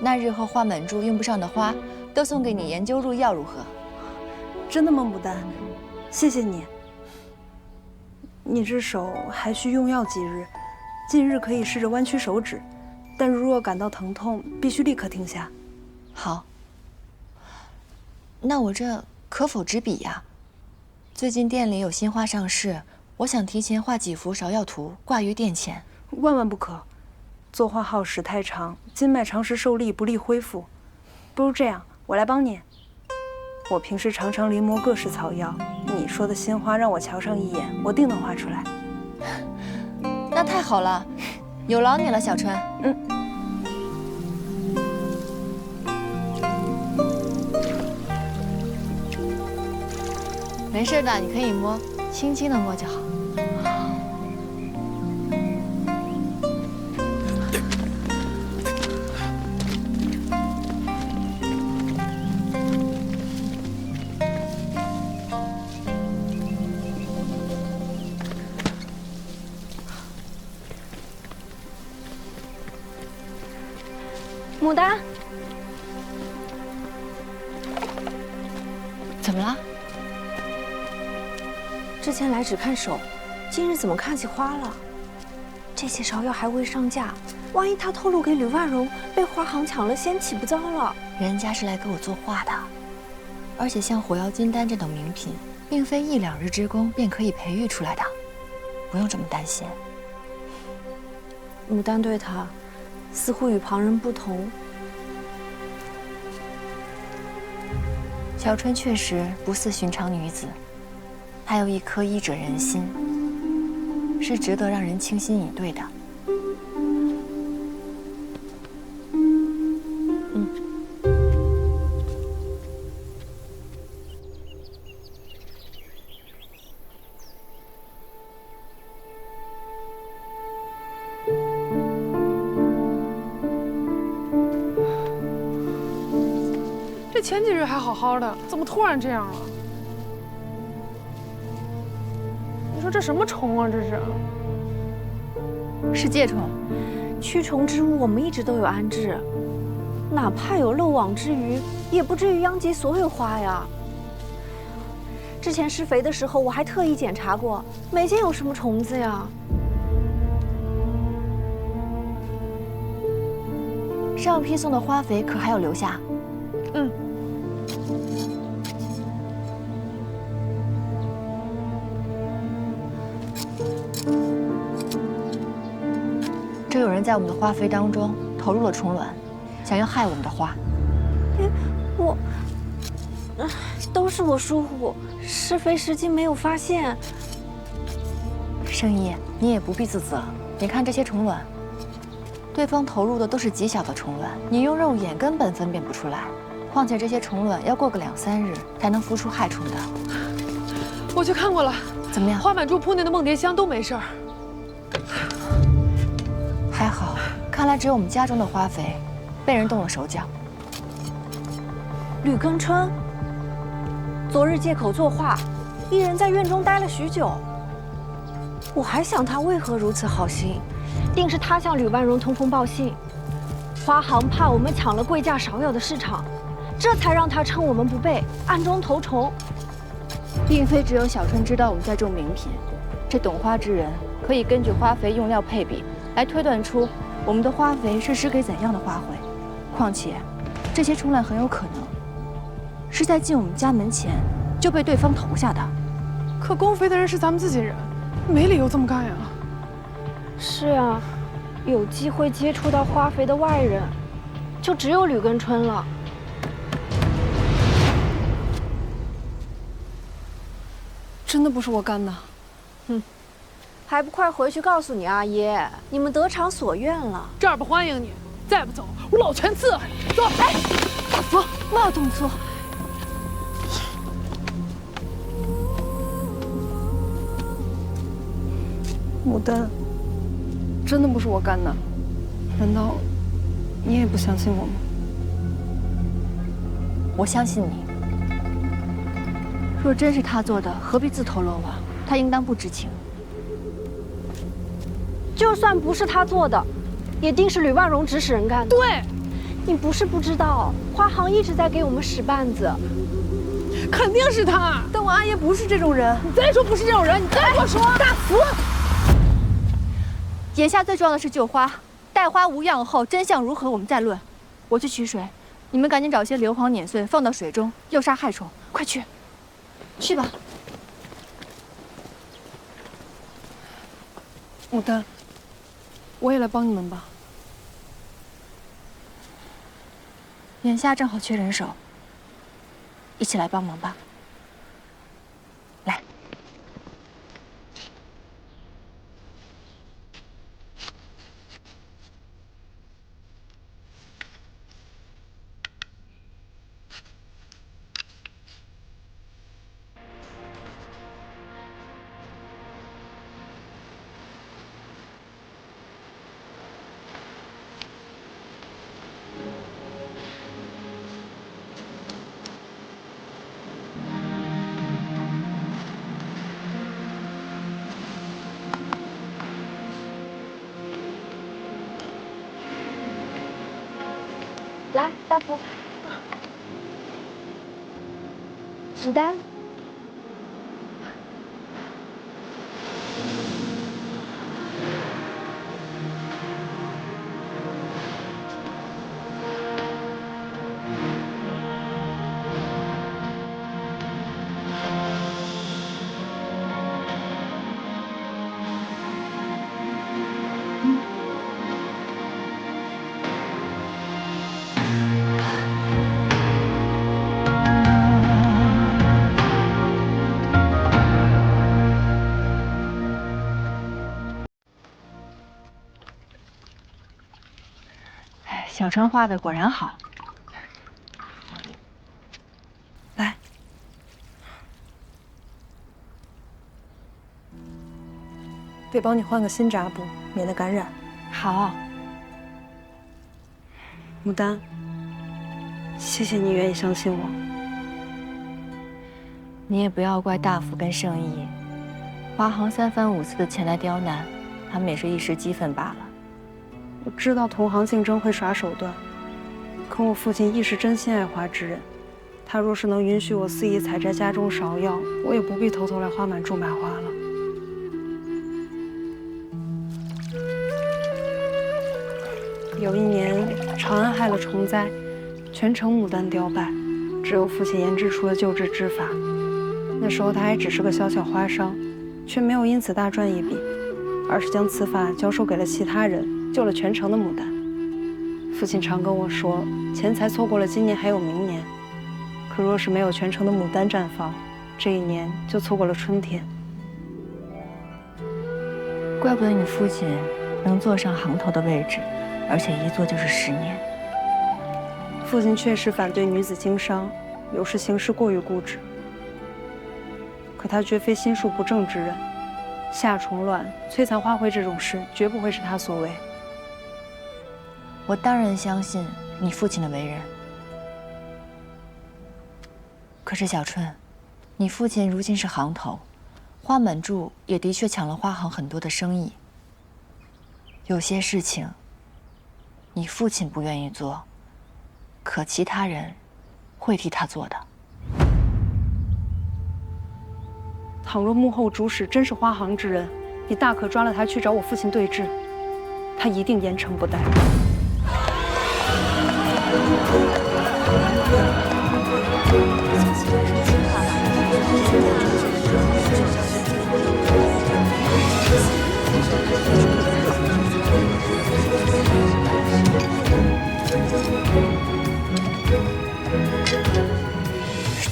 那日后花满珠用不上的花，都送给你研究入药，如何？真的吗，牡丹？谢谢你。你这手还需用药几日，近日可以试着弯曲手指，但如若感到疼痛，必须立刻停下。好。那我这可否执笔呀？最近店里有新花上市，我想提前画几幅芍药图挂于店前。万万不可，作画耗时太长，筋脉长时受力不利恢复。不如这样，我来帮你。我平时常常临摹各式草药，你说的新花让我瞧上一眼，我定能画出来。那太好了，有劳你了，小春。没事的，你可以摸，轻轻的摸就好。牡丹，怎么了？之前来只看手，今日怎么看起花了？这些芍药还未上架，万一他透露给吕万荣，被花行抢了先，岂不糟了？人家是来给我作画的，而且像火药金丹这等名品，并非1、2日之功便可以培育出来的，不用这么担心。牡丹对他似乎与旁人不同。小春确实不似寻常女子，还有一颗医者仁心，是值得让人倾心以对的。这前几日还好好的，怎么突然这样了？你说这什么虫啊？这是疥虫，驱虫之物我们一直都有安置，哪怕有漏网之鱼，也不至于殃及所有花呀。之前施肥的时候，我还特意检查过，没见有什么虫子呀。上批送的花肥可还有留下？嗯。这有人在我们的花肥当中投入了虫卵，想要害我们的花。都是我疏忽，施肥时竟没有发现。圣医，你也不必自责。你看这些虫卵，对方投入的都是极小的虫卵，你用肉眼根本分辨不出来。况且这些虫卵要过个2、3日才能孵出害虫的。我去看过了，怎么样？花满珠铺内的梦蝶香都没事儿。还好，看来只有我们家中的花肥被人动了手脚。吕庚春昨日借口作画，一人在院中待了许久。我还想他为何如此好心，定是他向吕万荣通风报信。花行怕我们抢了贵价少有的市场，这才让他趁我们不备，暗中投虫。并非只有小春知道我们在种名品，这懂花之人可以根据花肥用料配比来推断出我们的花肥是施给怎样的花卉。况且，这些虫卵很有可能是在进我们家门前就被对方投下的。可供肥的人是咱们自己人，没理由这么干呀。是啊，有机会接触到花肥的外人，就只有吕庚春了。真的不是我干的。还不快回去告诉你阿爷，你们得偿所愿了。这儿不欢迎你，再不走，我老拳伺候你。走，哎，大夫，莫要动作。牡丹，真的不是我干的，难道你也不相信我吗？我相信你。若真是他做的，何必自投罗网？他应当不知情。就算不是他做的，也定是吕万荣指使人干的。对，你不是不知道，花行一直在给我们使绊子。肯定是他。但我阿爷不是这种人。你再说不是这种人，你再给我说。大福，眼下最重要的是救花，待花无恙后，真相如何我们再论。我去取水，你们赶紧找些硫磺碾碎放到水中，诱杀害虫。快去，去吧。牡丹，我也来帮你们吧。眼下正好缺人手，一起来帮忙吧。来。来，大夫，牡丹。小春画的果然好。来，得帮你换个新扎布，免得感染。好。牡丹，谢谢你愿意相信我。你也不要怪大福跟圣意，华航3番5次的前来刁难，他们也是一时激愤罢了。我知道同行竞争会耍手段，可我父亲亦是真心爱花之人。他若是能允许我肆意采摘家中芍药，我也不必偷偷来花满柱买花了。有一年，长安害了虫灾，全城牡丹凋败，只有父亲研制出了救治之法。那时候他还只是个小小花商，却没有因此大赚一笔，而是将此法教授给了其他人，救了全城的牡丹。父亲常跟我说，钱财错过了今年还有明年，可若是没有全城的牡丹绽放，这一年就错过了春天。怪不得你父亲能坐上行头的位置，而且一坐就是10年。父亲确实反对女子经商，有时行事过于固执。可他绝非心术不正之人，夏虫乱、摧残花卉这种事，绝不会是他所为。我当然相信你父亲的为人。可是小春，你父亲如今是行头，花满柱也的确抢了花行很多的生意。有些事情，你父亲不愿意做，可其他人会替他做的。倘若幕后主使真是花行之人，你大可抓了他去找我父亲对质，他一定严惩不贷。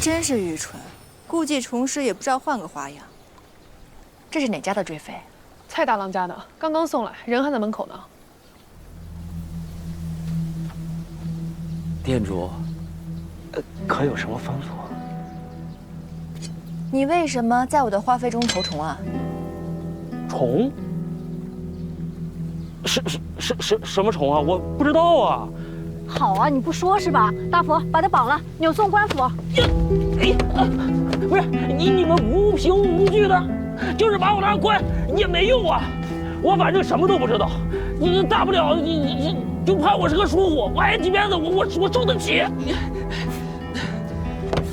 真是愚蠢，故技重施也不知道换个花样。这是哪家的追妃？蔡大郎家的，刚刚送来，人还在门口呢。店主，可有什么吩咐？你为什么在我的花费中投虫啊？虫？什么虫啊？我不知道啊。好啊，你不说是吧？大佛，把他绑了，扭送官府。不是你们无凭无据的，就是把我当官也没用啊！我反正什么都不知道，你大不了你就判我是个疏忽，我挨几鞭子我受得起。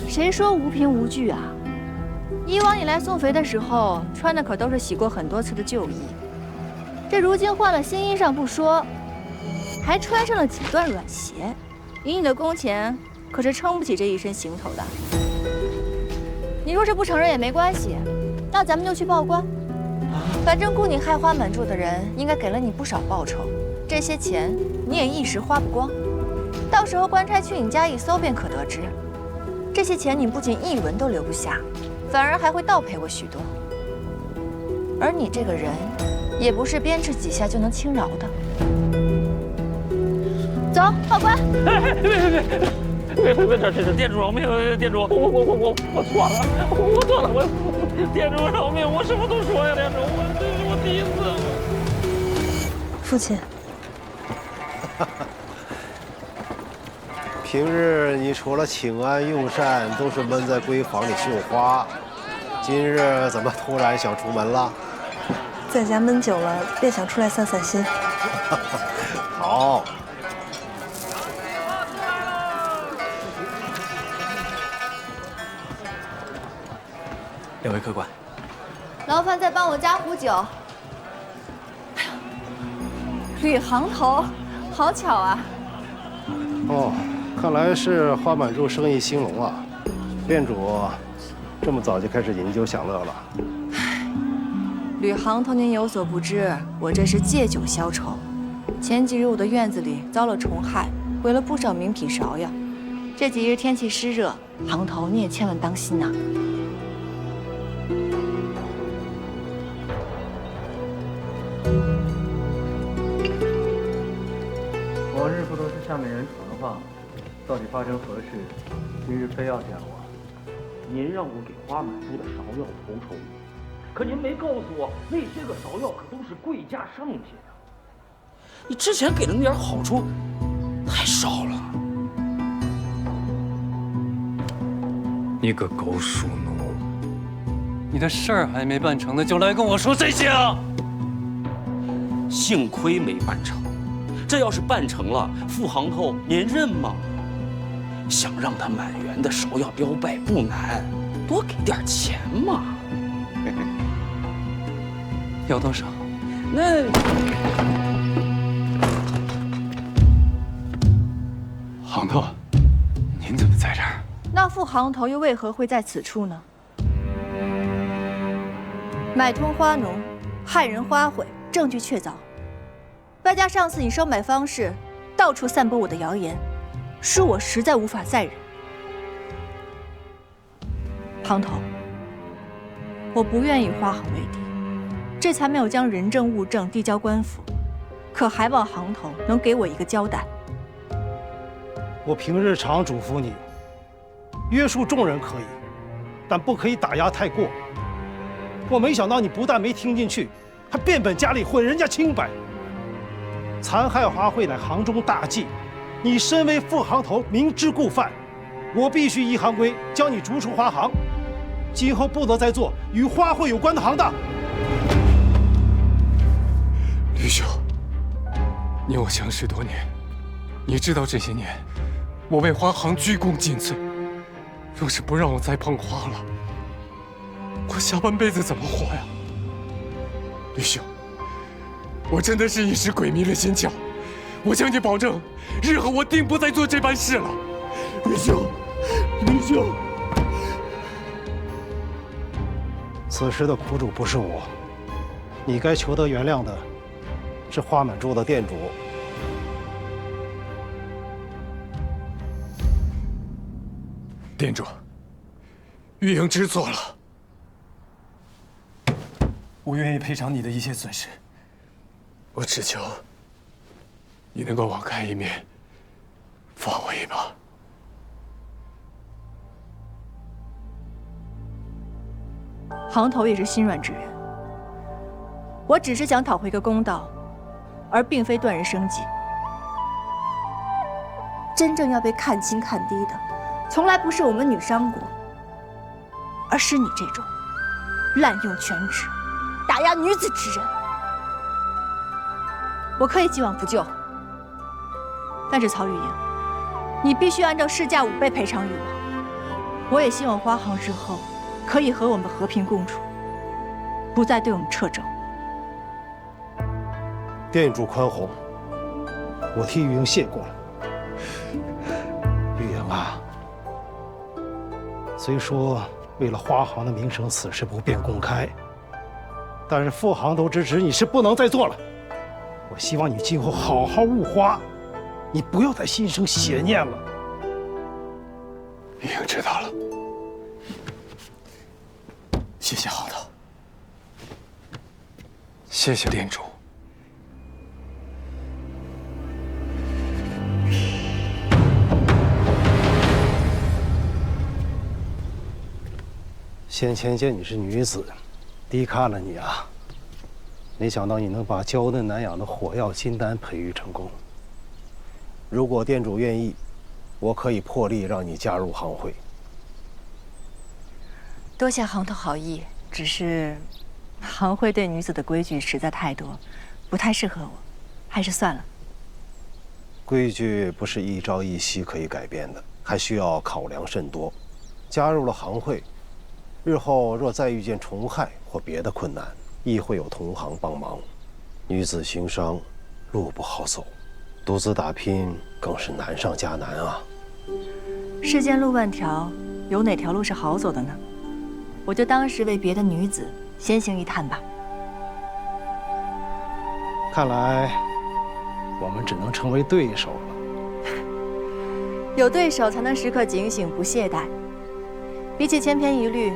谁说无凭无据啊？以往你来送肥的时候，穿的可都是洗过很多次的旧衣，这如今换了新衣裳不说，还穿上了几段软鞋，以你的工钱，可是撑不起这一身行头的。你若是不承认也没关系，那咱们就去报官。反正雇你害花满柱的人，应该给了你不少报酬，这些钱你也一时花不光。到时候官差去你家一搜，便可得知，这些钱你不仅一文都留不下，反而还会倒赔我许多。而你这个人，也不是鞭笞几下就能轻饶的。走，报官！别，这店主饶命！店主，我错了，我错了，店主饶命！我什么都说呀，店主，这是我第一次。父亲，平日你除了请安用膳，都是闷在闺房里绣花，今日怎么突然想出门了？在家闷久了，便想出来散散心。好。两位客官，劳烦再帮我加壶酒。哎呀，吕行头，好巧啊！哦，看来是花满柱生意兴隆啊，店主这么早就开始饮酒享乐了。吕行头，您有所不知，我这是借酒消愁。前几日我的院子里遭了虫害，毁了不少名品芍药。这几日天气湿热，行头你也千万当心呐。往日不都是下面人传话？到底发生何事？今日非要见我？您让我给花满珠的芍药投筹，可您没告诉我，那些个芍药可都是贵价剩下的。你之前给的那点好处太少了。你个狗鼠奴！你的事儿还没办成呢，就来跟我说这些啊！幸亏没办成，这要是办成了，傅行头您认吗？想让他满园的芍药标败不难，多给点钱嘛。要多少？那行头，您怎么在这儿？那副行头又为何会在此处呢？买通花农，害人花卉，证据确凿。外加上次你收买方式，到处散播我的谣言，恕我实在无法再忍。行头，我不愿与花行为敌，这才没有将人证物证递交官府，可还望行头能给我一个交代。我平日常嘱咐你，约束众人可以，但不可以打压太过。我没想到你不但没听进去，还变本加厉毁人家清白，残害花卉乃行中大忌。你身为副行头，明知故犯，我必须依行规将你逐出花行，今后不得再做与花卉有关的行当。吕兄，你我相识多年，你知道这些年我为花行鞠躬尽瘁。若是不让我再碰花了，我下半辈子怎么活呀？吕兄，我真的是一时鬼迷了心窍，我向你保证，日后我定不再做这般事了。吕兄，吕兄，此时的苦主不是我，你该求得原谅的是花满珠的店主。店主，玉莹知错了，我愿意赔偿你的一切损失。我只求你能够网开一面，放我一马。行头也是心软之人，我只是想讨回个公道，而并非断人生计。真正要被看轻看低的，从来不是我们女商国，而是你这种滥用权职、打压女子之人。我可以既往不咎，但是曹玉莹，你必须按照市价5倍赔偿于我。我也希望花行日后可以和我们和平共处，不再对我们掣肘。店主宽宏，我替玉莹谢过了。玉莹啊，虽说为了花行的名声，此事不便公开，但是副行头之职你是不能再做了。我希望你今后好好务花，你不要再心生邪念了。玉莹知道了，谢谢行头，谢谢店主。先前见你是女子，低看了你啊，没想到你能把娇嫩难养的火药金丹培育成功。如果店主愿意，我可以破例让你加入行会。多谢行头好意，只是行会对女子的规矩实在太多，不太适合我，还是算了。规矩不是一朝一夕可以改变的，还需要考量甚多。加入了行会，日后若再遇见虫害或别的困难，亦会有同行帮忙。女子行商，路不好走，独自打拼更是难上加难啊。世间路万条，有哪条路是好走的呢？我就当是为别的女子先行一探吧。看来我们只能成为对手了。有对手才能时刻警醒，不懈怠。比起千篇一律，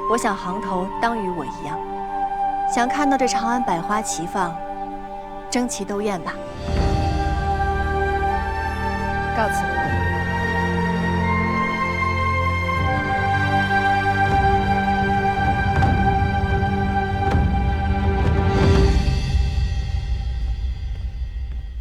我想行头当与我一样，想看到这长安百花齐放，争奇斗艳吧。告辞。